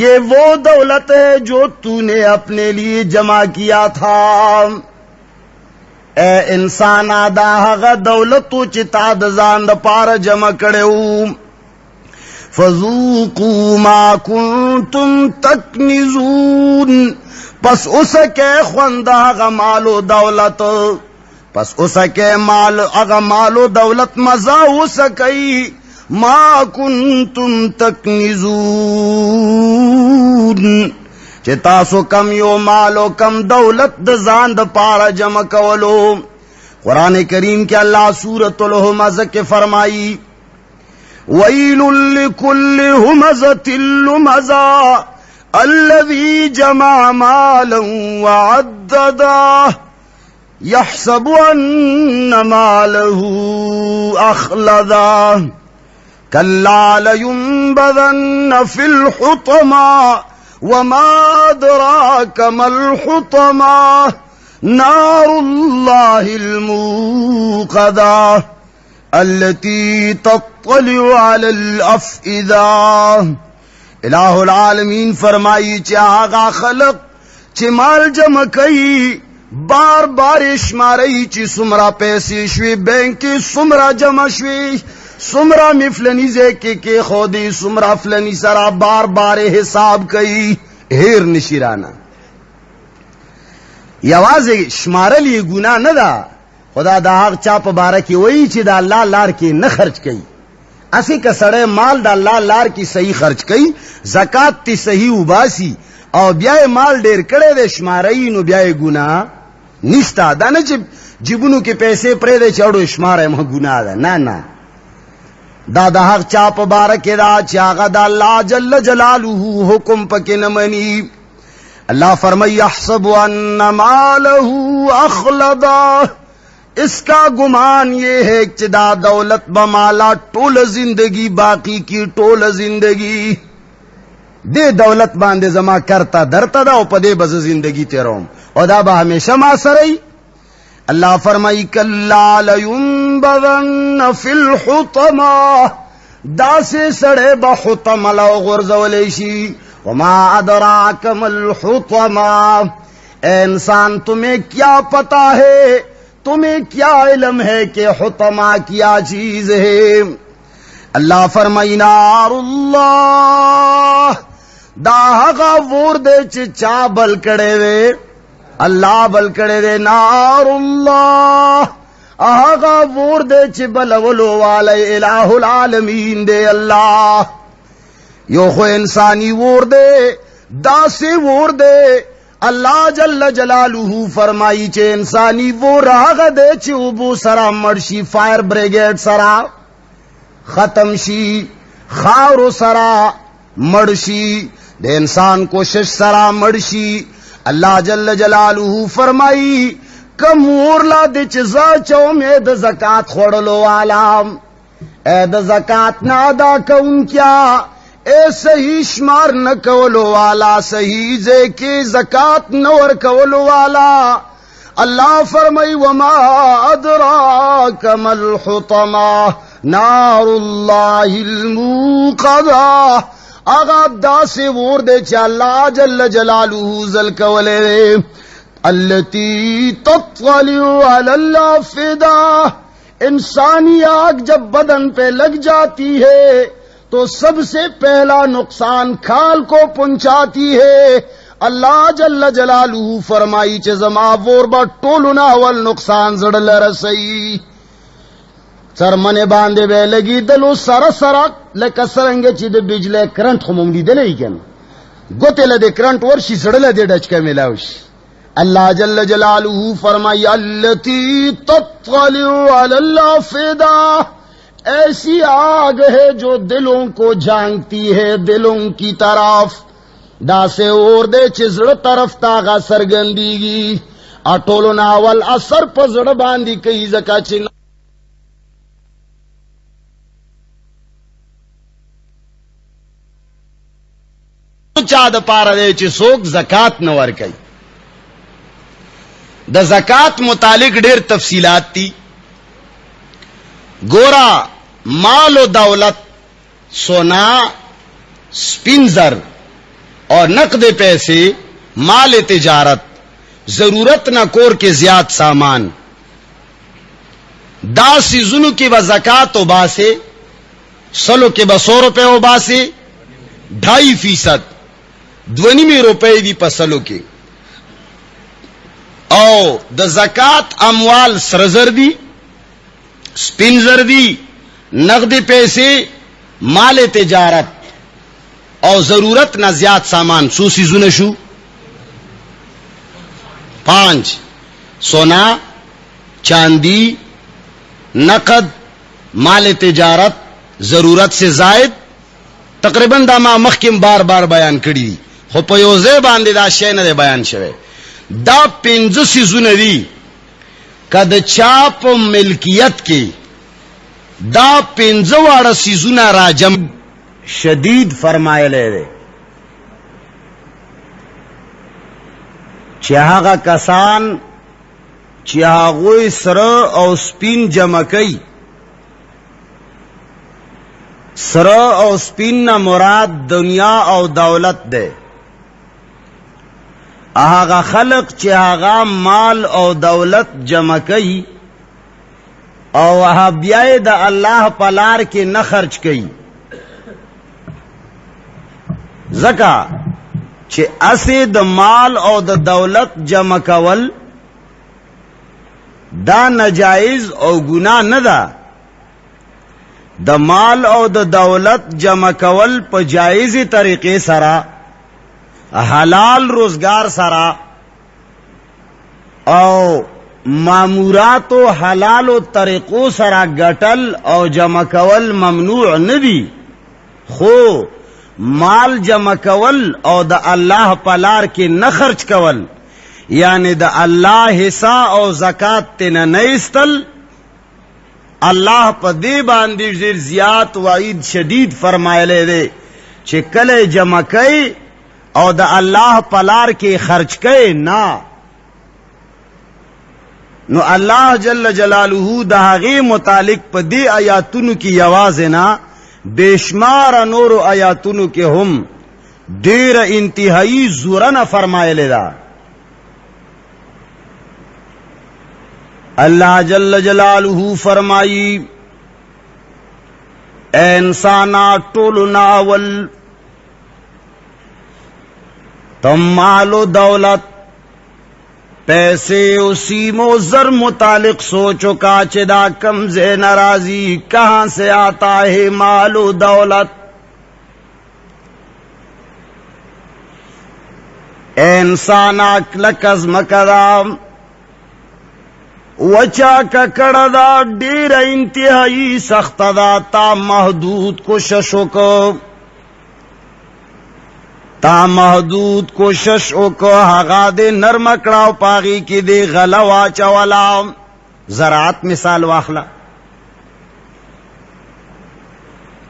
یہ وہ دولت ہے جو تو نے اپنے لیے جمع کیا تھا. اے انسان آدھا ہغا دولتو چتا د زان د پار جمع کڑیو. فذوقوا ما کنتم تکنزون، پس اسکے خوند اغا مال و دولت، پس اسکے مال اغا مال و دولت مزا اسکی ما کنتم تکنزون، چه تاسو کم یو مال و کم دولت د زان د پارا جمع کولو. قرآن کریم کے اللہ سورۃ الہمزہ کے فرمائی ویل لکل ہمزۃ لمزہ الذي جمع مالا وعددا يحسب أن ماله أخلدا كلا لينبذن في الحطمة وما أدراك ما الحطمة نار الله الموقدة التي تطلع على الأفئدة. الہ العالمین فرمائی چی آغا خلق چی مال جمع کئی بار بار اشمارئی چی سمرا پیسی شوی بینکی سمرا جمع شوی، سمرا مفلنی زیکی کے خودی، سمرا فلنی سرا بار بار حساب کئی، ہیر نشیرانا. یواز شمارلی گناہ ندا، خدا دا حق چاپ بارکی وئی چی دا اللہ لار کی نخرچ کئی. اسی کا سڑے مال دا اللہ لار کی صحیح خرچ کئی، زکات تی صحیح اباسی، او بیائے مال دیر کڑے دے شمارئی نو بیائے گناہ نشتا. دا نا چی جبنو کے پیسے پرے دے چاڑو اشمارے مہا گناہ دا، نا نا. دا دا حق چاپ بارکی دا چاگا دا اللہ جل جلالہ حکم پکی نمانی. اللہ فرمائی یحسب ان مالہ اخلدا، اس کا گمان یہ ہے کہ دا دولت بمالا ٹول زندگی باقی کی ٹول زندگی دے دولت باندے زما کرتا درتا دا او پدے بز زندگی تیروم او دا با ہمیشہ ما سرئی. اللہ فرمائی کلا لینبذن فی الحطمہ، دا سے سڑے با حطمہ لو غرزولیشی. وما ادراک ما الحطمہ، اے انسان تمہیں کیا پتا ہے، تمہیں کیا علم ہے کہ حطمہ کیا چیز ہے. اللہ فرمائی نار اللہ، دا ہغا وور دے چا بل کڑے وے، اللہ بل کڑے دے. نار اللہ ہغا وور دے چ بلولو والے الہ العالمین دے اللہ. یو خو انسانی وور دے، دا سے وور دے. اللہ جل جلالہ فرمائی چے انسانی وہ راغ دے چے ابو سرا مرشی، فائر بریگیڈ سرا ختم شی، خارو سرا مرشی، دے انسان کوشش سرا مرشی. اللہ جل جلالہ فرمائی کم ورلا دے چزا چو میں دا زکاة خوڑلو والا، اے دا زکاة نادا کون کیا، اے صحیح شمار نہ کولو والا، صحیح زے کے زکات نور کولو والا. اللہ فرمائی وما ادراک ما الحطمہ، नारुल्लाहिल मूक़दा आगा दासे वोर दे च अल्लाह जल्ल जलालुहु जल कवले अल्लती तत्वलिउ अलल अफ़िदा। इंसानी आग जब बदन पे लग जाती है तो सबसे पहला नुकसान खाल को पहुंचाती है। अल्लाह जल्ल जलालुहु फरमाई च जमा वोर बा टोलुना वल नुकसान जड़ल रसई सरमने बांधे बे लगी दलो सरा सरा लका सरंगे ची दे बिजले करंट खमुमली दे लेकिन गोते लदे करंट वर्षी सड़ले दे डच के मिलाउश। अल्लाह जल्ल जलालुहु फरमाई अल्लती तत्वलिउ अलल अफ़िदा ऐसी आग है जो दिलों को झांकती है दिलों की तरफ दासे और दे चिजड़ तरफ तागा सरगंदीगी अटोलो नावल असर पजड़ बांधी कई जका चिंग चाद पारा दे ची सोक ज़कात न वर्कई। द ज़कात मुतालिक ढेर तफसीलात थी। गोरा माल और दौलत सोना स्पिंजर और नकद पैसे माल तिजारत जरूरत न कोर के ज्याद सामान दासी जुनु की ज़कात उबासे सलो के 200 रुपए उबासे 2.5% 2 रुपए दी पसलो के और द ज़कात अमवाल सरजर दी स्पिंजर दी नकद पैसे माल तिजारत और जरूरत न ज्याद सामान सूसी जुनशु 5 सोना चांदी नकद माल तिजारत जरूरत से जायद तकरीबन दामा मखकिम बार बार बयान करी हो पयोजे बांधे दा शय न दे बयान शवे दा 5 सीजुने दी कद चाप मिल्कियत के दा 5 वाड़ा सीजुना राजम शदीद फरमायले दे चाहा कसान चागोई सर और स्पिन जमकई सर और स्पिन न मुराद दुनिया और दौलत दे आगा खलक चागा माल और दौलत जमकई और वह ब्याए द अल्लाह पलार के न खर्च कई जका चे असे द माल और द दौलत जमकवल दा नजाइज और गुनाह न दा द माल और द दौलत जमकवल प जायज़ी तरीके सरा हलाल रोजगार सरा और मामूरात व हलाल व तरीकों सरा गटल और जमकवल ममनूअ नदी खो माल जमकवल और द अल्लाह पलार के न खर्च कवल यानी द अल्लाह हिस्सा और ज़कात ते न इस्तल अल्लाह पदे बांदी जियात वाइद शदीद फरमायले दे चिकले जमकई और द अल्लाह पलार के खर्च कई ना नो अल्लाह जल्ल जलालुहु दहागे मुतालिक पदे आयातुन की आवाज ना बेशुमार नूर आयातुन के हम देर इंतहाई जुरन फरमायले दा अल्लाह जल्ल जलालुहु फरमाई ए इंसाना टोल नावल तुम मालो दौलत पैसे उसी मोजर मुतालिक सोचो का चिदा कमजे नाराजी कहां से आता है मालो दौलत ए इंसाना लकज मकराम वचा का कड़दा डेर इंतहाई सख्तदा ता महदूद कोशिशों को ता महदूद कोशिशों को हगा दे नरम कड़ाव पागी की दे गलवा चवला ज़रात मिसाल वाखला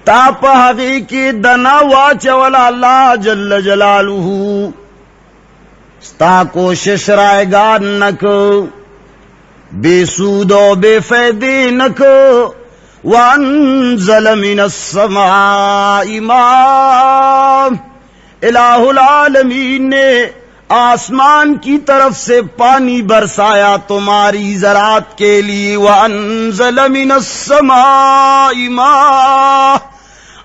ता पहगी की दना वा चवला अल्लाह जल्ल जलालुहु ता कोशिश रायगा नक बेसूदो बेफैदे नको वअंज़ल मिनस्समाइ माअ, इलाहुल आलमीन ने आसमान की तरफ से पानी बरसाया तुम्हारी ज़रात के लिए। वअंज़ल मिनस्समाइ माअ,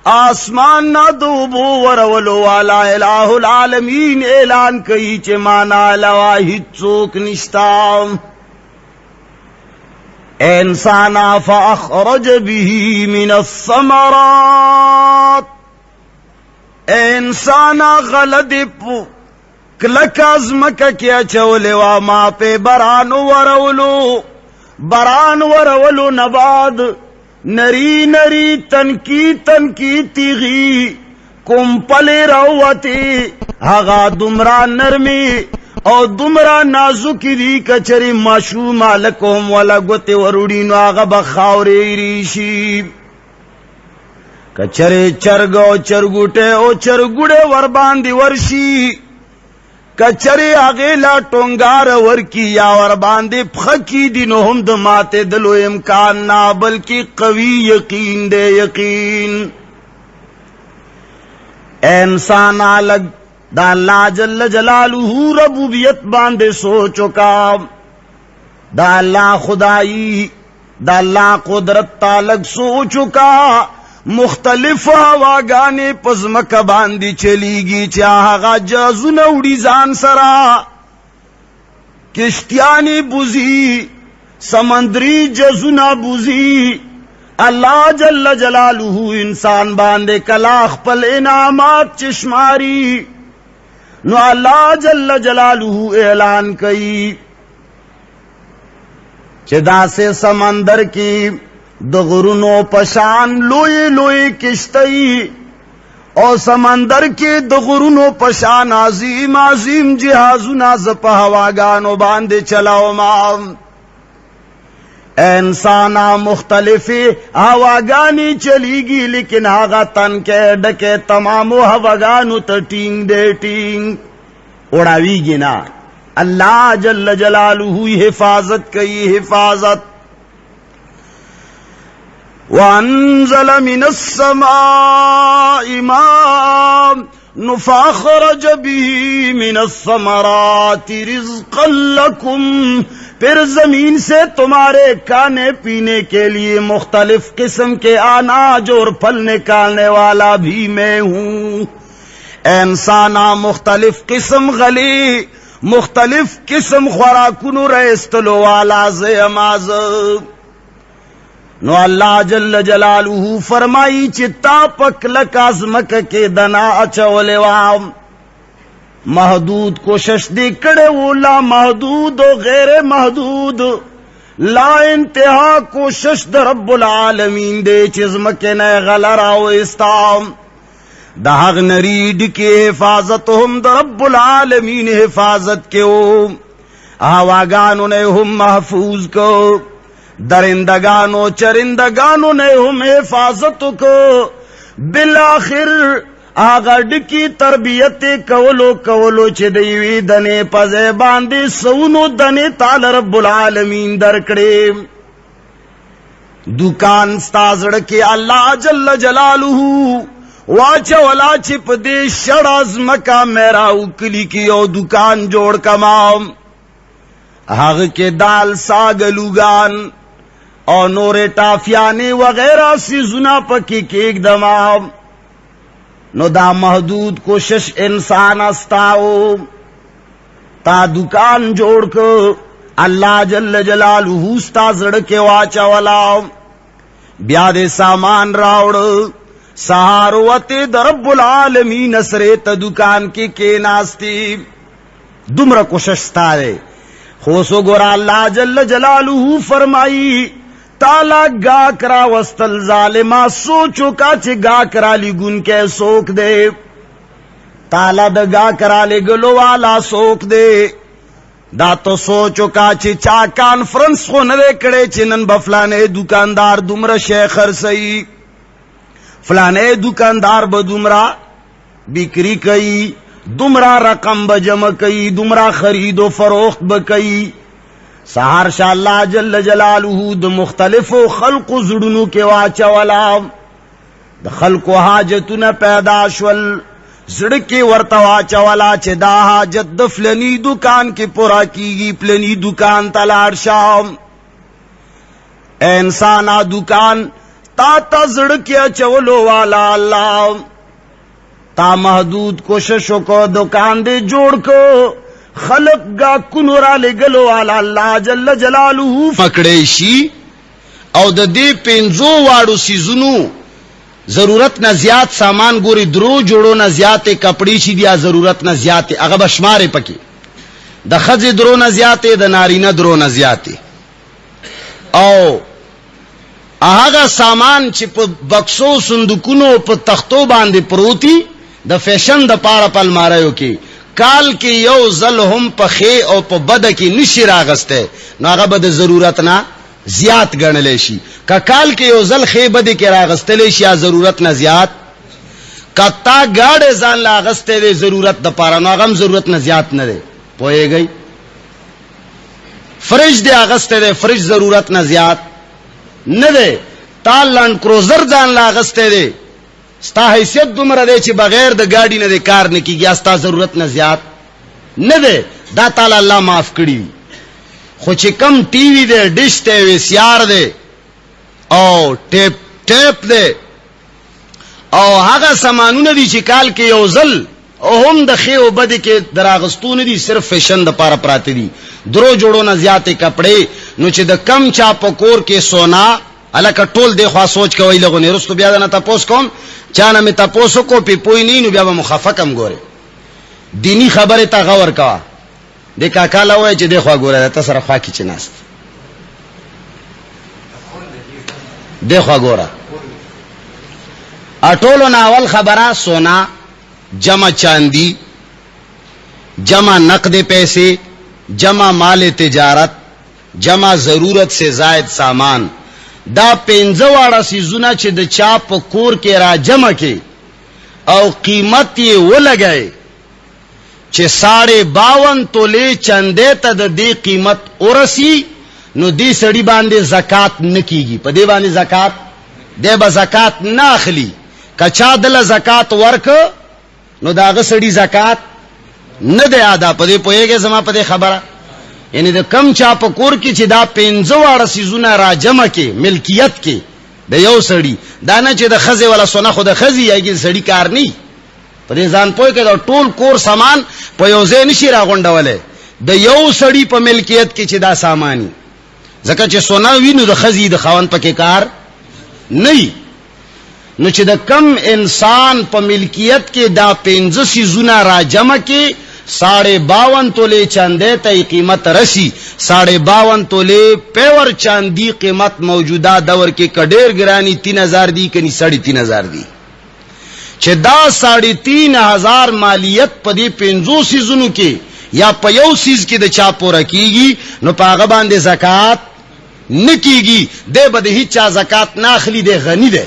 आसमान ना दूबो वरवलो वाला इलाहुल आलमीन ऐलान कई चे माना अलावा हिच्चोक निश्ता। इंसाना फअखरज बिही मिनस्समरात, इंसाना गलद क्लक अज़मक क्या चौले वा मा पे बरान वरवलो नबाद नरी नरी तनकी तनकी तीगी कुंपले रवती हगा दुमरा नरमी और दुमरा नाजुकी दी कचरी माशू मालकोम वाला गोते वरुड़ी नो आगा बखावरे रीशी कचरे चरगो चरगुटे ओ चरगुड़े वरबांदी वर्षी कचरे आगेला टोंगार वर्की या वरबांदी फकी दिनो हम दमाते दलो इम्कान ना बल्कि कवी यकीन दे यकीन। इंसान अलग दा अल्लाह जल्ल जलालुहू रबूबियत बांधे सोचो का दा अल्लाह खुदाई दा अल्लाह कुदरत तालक सोचो का मुख्तलिफ हवागाने पज़मक बांधी चलीगी चाहा जजुन उड़ी जान सरा किश्तियानी बुझी समंदरी जजुना बुझी अल्लाह जल्ल जलालुहू इंसान बांधे कलाख पल इनामात चिश्मारी नो अल्लाह जल्ल जलालुहू ऐलान कई चिदा से समंदर की दगुरुनो पशान लोए लोए किश्तई और समंदर के दगुरुनो पशान आजीम आजीम जिहाजुना जपहवागानो बांधे चलाओ माम। इंसाना मुख्तलिफी हवागानी चलीगी लेकिन आगा तन के डके तमामो हवागानो टींग दे टींग उड़ावीगी ना। अल्लाह जल्ल जलालुहू हिफाजत कई हिफाजत। वअंज़ल मिनस्समाइ माअ फ़अख़रज बिही मिनस्समराति रिज़्क़न लकुम, फिर जमीन से तुम्हारे खाने पीने के लिए मुख्तलिफ किस्म के अनाज और फल निकालने वाला भी मैं हूँ। इंसाना मुख्तलिफ किस्म गली मुख्तलिफ किस्म खुराकुनु रस्तलो वाला से अमाज नो अल्लाह जल्ल जलालुहू फरमाई चित्ता पकलक आज़मक के दना अचवले वाम महदूद कोशिश दी कड़े वो ला महदूद और गैर महदूद ला इंतहा कोशिश द रब्बुल आलमीन दे चिज़मक ने गलराओ इस्ताम दाग नरीड के हिफाजत हम द रब्बुल आलमीन हिफाजत के ओ हवागानों ने हम महफूज को दरिंदगानो चरिंदगानो ने हम हिफाजत को बिलाखिर आगड की तरबियत कवलो कवलो चिदीवी दने पजे बांधे सौनो दने ताल रब्बुल आलमीन दरकड़े दुकान स्ताजड़ के अल्लाह जल्ल जलालुहू वाचा वला चिप दे शड़ाज मका मेरा उकली की ओ दुकान जोड़ कमाम हग के दाल सागलुगान और नोरे टाफियाने वगैरह सी जुना पकी केक दमाम नो दा महदूद कोशिश इंसान अस्ताओ ता दुकान जोड़ को अल्लाह जल्ल जलालुहू स्ताजड़ के वाचा वला ब्यादे सामान रावड़ सहारवते रब्बुल आलमीन असरेत दुकान के नास्ती दुमरा कोशिश तारे होसो गोरा अल्लाह जल्ल जलालुहू फरमाई ताला गा करा वस्तल जालिमा सोचो काचे गा करा ली गुन के सोख दे ताला द गा करा ले गलो वाला सोख दे दा तो सोचो काचे चा कॉन्फ्रेंस को नवे कड़े चिनन बफलाने दुकानदार दुमरा शेखर सही फलाने दुकानदार बदुमरा बिक्री कई दुमरा रकम बजम कई दुमरा खरीदो फरोख्त बकई سحر شاء اللہ جل جلالہ د مختلفو خلق زڑنو کے واچولا د خلق حاجتنا پیدا شول زڑکی ورطا واچولا چه دا حاجت د فلنی دکان کی پورا کیگی فلنی دکان تلار شام اے انسانا دکان تا زڑکی اچولو والا اللہ تا محدود کوششوں کو دکان دے جوڑ کو خلق گا کنورا لے گلو والا اللہ جل جلالہ پکڑے شی او د دې پنځو واړو سیزونو ضرورت نہ زیات سامان گوری درو جوڑو نہ زیات کپڑی شی دیا ضرورت نہ زیات اغه بشمارے پکی د خځې درو نہ زیات د نارینه درو نہ زیات او هغه سامان چې په بکسو صندوقونو په تختو باندې پروتي د فیشن د پاړه پل مارایو کې کال کې یو ځل هم په خې او په بد کې نشي راغسته نو هغه به د ضرورت نه زیات ګڼل شي کا کال کې یو ځل خې بد کې راغستل شي یا ضرورت نه زیات کتا گاڑے ځان لاغسته دی ضرورت د پاره نو هغه ضرورت نه زیات نه دی پوهیږي فرج دی اغسته دی فرج ضرورت نه زیات نه دی تا لانډ کروزر ځان لاغسته دی ستا حیثیت دومره دی چې بغیر د گاڑی نه کار نه کیږي ستا ضرورت نه زیات نه دی دا تعالی الله معاف کړی خو چې کم ټي وی دی ډش ته وی سی آر دی او ټیپ دی او هغه سامانونه دي چې کال کې یو ځل او هم د خې او بد کې دراغستون دي صرف فیشن د پاره پراته دي درو جوړو نه زیاتې کپڑے نو چې د کم چا پکور کې سونا الکه ټول دی خوا سوچ کوي لغو نه رستو بیا نه تاسو کوم چانه می تاسو کو پی پوی نه نو بیا مخفقم ګوره دینی خبره تا غور کا د کاکا لوي چې دی خوا ګوره تاسو سره خوا کې چناست دی خوا ګوره اټولو ناول خبره سونا جمع چاندی جمع نقد پیسے جمع مال تجارت جمع ضرورت سے زائد سامان دا پنځواړه سيزونه چې د چا په کور کې را جمع کې او قیمت یې ولګي چې 52 تولې چندې ته د دې قیمت ورسی نو دې سړي باندې زکات نکېږي په دې باندې زکات دې به زکات نه اخلي کچا دل زکات ورک نو داغه سړي زکات نه دی ادا پدې پوهیږي زما پدې خبره یعنی د کم چا په کور کې چې دا 15 سيزونه را جمع کې ملکیت کې د یو سړي دا نه چې د خزه ولا سونه خو د خزي یږي سړي کار نه پدې ځان پوهه کې دا ټول کور سامان په یو ځای نشي راغونډولې د یو سړي په ملکیت کې چې دا سامانی ځکه چې سونه وینو د خزي د خاون پکې کار نه نو چې د کم انسان په ملکیت کې دا 15 سيزونه را جمع کې 52 تولې چاندې ته قیمت رسی 52 تولې پیور چاندی قیمت موجوده دور کې کډیر ګرانی 3000 دی کني 3500 دی چې دا 3500 مالیت په دې 50 سيزونو کې یا په یو سیز کې د چا پوره کیږي نو په هغه باندې زکات نکیږي د بده هیڅ زکات نه اخلي د غنی ده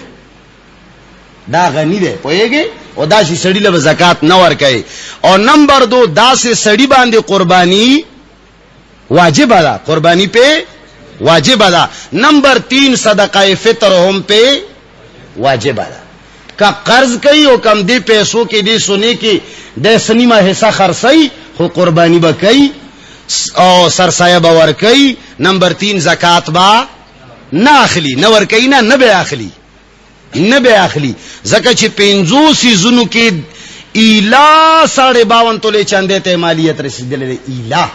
دا غنی ده پوهیږي او دا شي سړی له زکات نه ور کوي او نمبر 2 دا سه سړی باندې قربانی واجب ده قربانی په واجب ده نمبر 3 صدقه فطر هم په واجب ده کا قرض کوي او کم دی پیسو کې دی سونه کې د سنیمه حصہ خرڅي خو قربانی به کوي او سرسایه به ور کوي نمبر 3 زکات با نه اخلي نه ور کوي نه به اخلي نه به اخلي زکه چې 50 سيزونو کې ایلا 52 تولې چاندې ته مالیت رسیدلې ایلا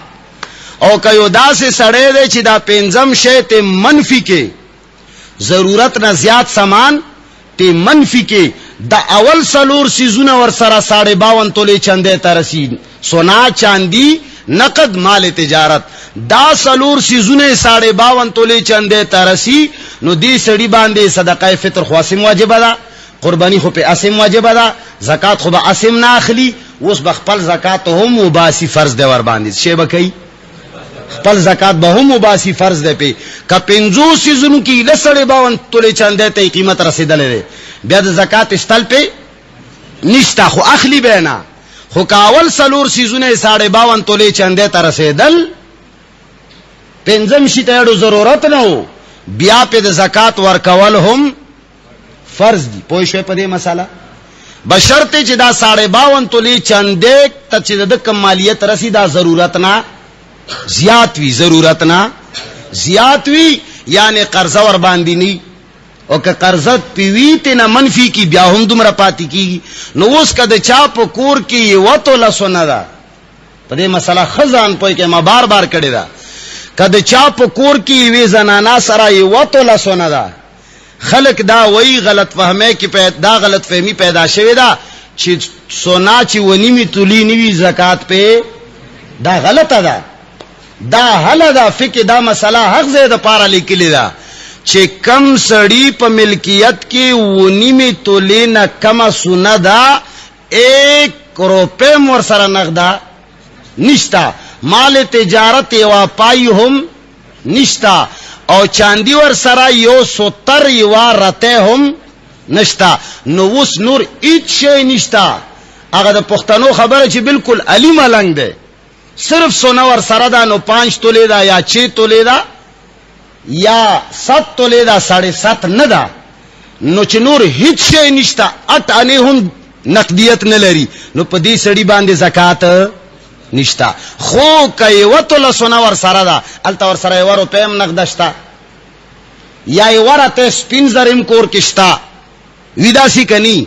او کيو داسې سړې دې چې دا 5 شی ته منفي کې ضرورت نه زیات سامان ته منفي کې دا اول سلور سيزونه ور سره 52 تولې چاندې ته رسید سونا چاندی نقد مال تجارت دا سلور سيزونه 52 تولې چاندې ته رسی نو دې سړي باندې صدقه فطر خاصم واجب ده قربانی خو په اسم واجب ده زکات خو به اسم نه اخلي اوس بخپل زکات هم وباسي فرض دی ور باندې شی بکئی خپل زکات به هم وباسي فرض دی په ک 50 سيزونو کې لسړې 52 تولې چاندې ته قیمت رسیدلې بیا د زکات استل په نشتا خو اخلي به نه خو کاول سلور سيزونه 52 تولې چاندې ته رسیدل پنځم شي ته اړو ضرورت نه وو، بیا په د زکات ورکول هم فرض دي. پوه شوې په دې مسله؟ بشرطه چې دا 52 تولې چندې ته چې د کمالیت رسی دا ضرورت نه زیات وی، ضرورت نه زیات وی، یعنی قرضه ور باندې نی، او که قرضت پیوی ته نه منفی کی بیا هم دومره پاتې کیږي. نو اوس کده چا په کور کې یو توله سونه ده، په دې مسله خزان پوي کې ما بار بار کړی دا، کده چا په کور کې وی زنانا سره یو توله سونه ده، خلق دا وی غلط فهمه کې پیدا غلط فهمی پیدا شوی دا چې سونا چې ونیمی تولی نیوی زکات په، دا غلطه ده، دا حل ده. فقہ دا مسله حق زید پارا لیکلی دا چې کم سړی په ملکیت کې ونیمی تولی نه کم سونه دا 1 روپے مور سره نغدا نشتا، مال تجارت یوا پای هم نشتا، او چاندی ور سره 170 یوا رته هم نشتا. نو اوس نور هیڅ شی نشتا. هغه د پښتنو خبره چې بالکل علی ملنګ ده، صرف سونا ور سره دا نو 5 تولې دا یا 6 تولې دا یا 7 تولې دا 7.5 نه دا، نو چې نور هیڅ شی نشتا، اټ انې هم نقدیت نه لري، نو په دې سړي باندې زکات نشتا. خو کای وتل سونا ور سره دا الته ور سره ورو پم نقدشتا یا ورته سپینزرم کور کشتا ویداسی کني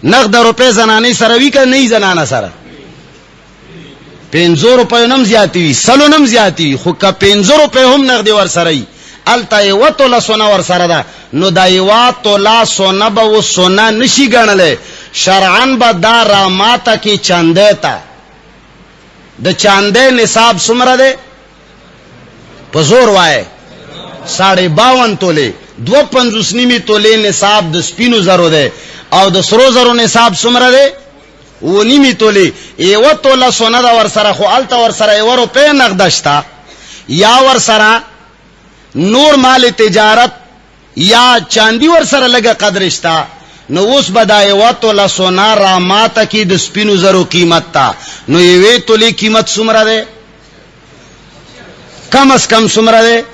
نقد روپے زنانه سره وی کنه نه زنانه سره 500 روپے نم زیاتی وی سلو نم زیاتی وی، خو کا 500 روپے هم نقد ور سره ای الته وتل سونا ور سره دا، نو دا یوا تولا سونا به و سونا نشي ګڼلې شرعن به دا را ماته کی چنده تا. د چاندې نصاب څومره ده په زور وای 52 تولې، 2.5 نیمه تولې نصاب د سپینو زرو ده، او د سرو زرو نصاب څومره ده و نیمه تولې. یو توله سونه دا ور سره خو الته ور سره 1 روپے نقدشتا یا ور سره نور مال تجارت یا چاندی ور سره لګه قدرشتا. نو اوس بدای وته لا سونا را ماته کی د سپینو زرو قیمت تا، نو یوې تولی قیمت څومره ده؟ کم از کم څومره ده؟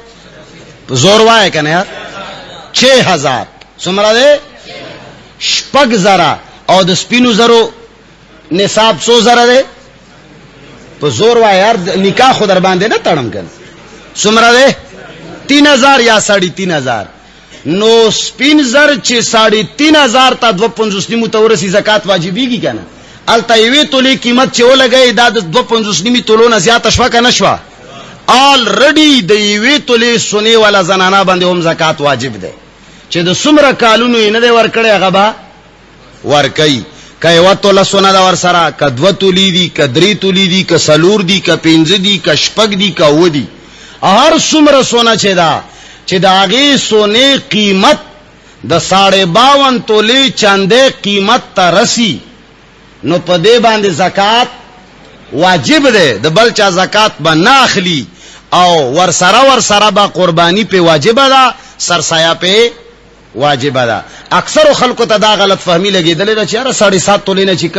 زور وای کنه یار 6000 څومره ده؟ شپږ زره. او د سپینو زرو نصاب 100 زره ده؟ په زور وای یار نکاح خو در باندې نه تړم کنه څومره ده؟ 3000 یا 3500. نو سپین زر چې 3500 تا 2.5 نیمه تورسی زکات واجبېږي کنه، الته یوې تولې قیمت چې ولګي دا د 2.5 نیمه تولونه زیاته شوه کنه شوه، آلریډي د یوې تولې سونی والا زنانه باندې هم زکات واجب ده چې د څومره کالونو یې نه دی ورکړی هغه به ورکوي. که یوه توله سونه ده ور سره، که 2 تولې دي، که 3 تولې دي، که 4 دي، که 5 دي، که 6 دي، که 7 دي، هر څومره سونه چې ده چې د هغې سونې قیمت د 52 تولې چاندې قیمت ته رسی، نو په دې باندې زکات واجب ده، د بل چا زکات به نه اخلي، او ور سره به قربانی په واجب ده، سرسایه په واجب ده. اکثر خلکو ته دا غلط فهمی لګېدلې ده چې یاره 7.5 تولې نه چې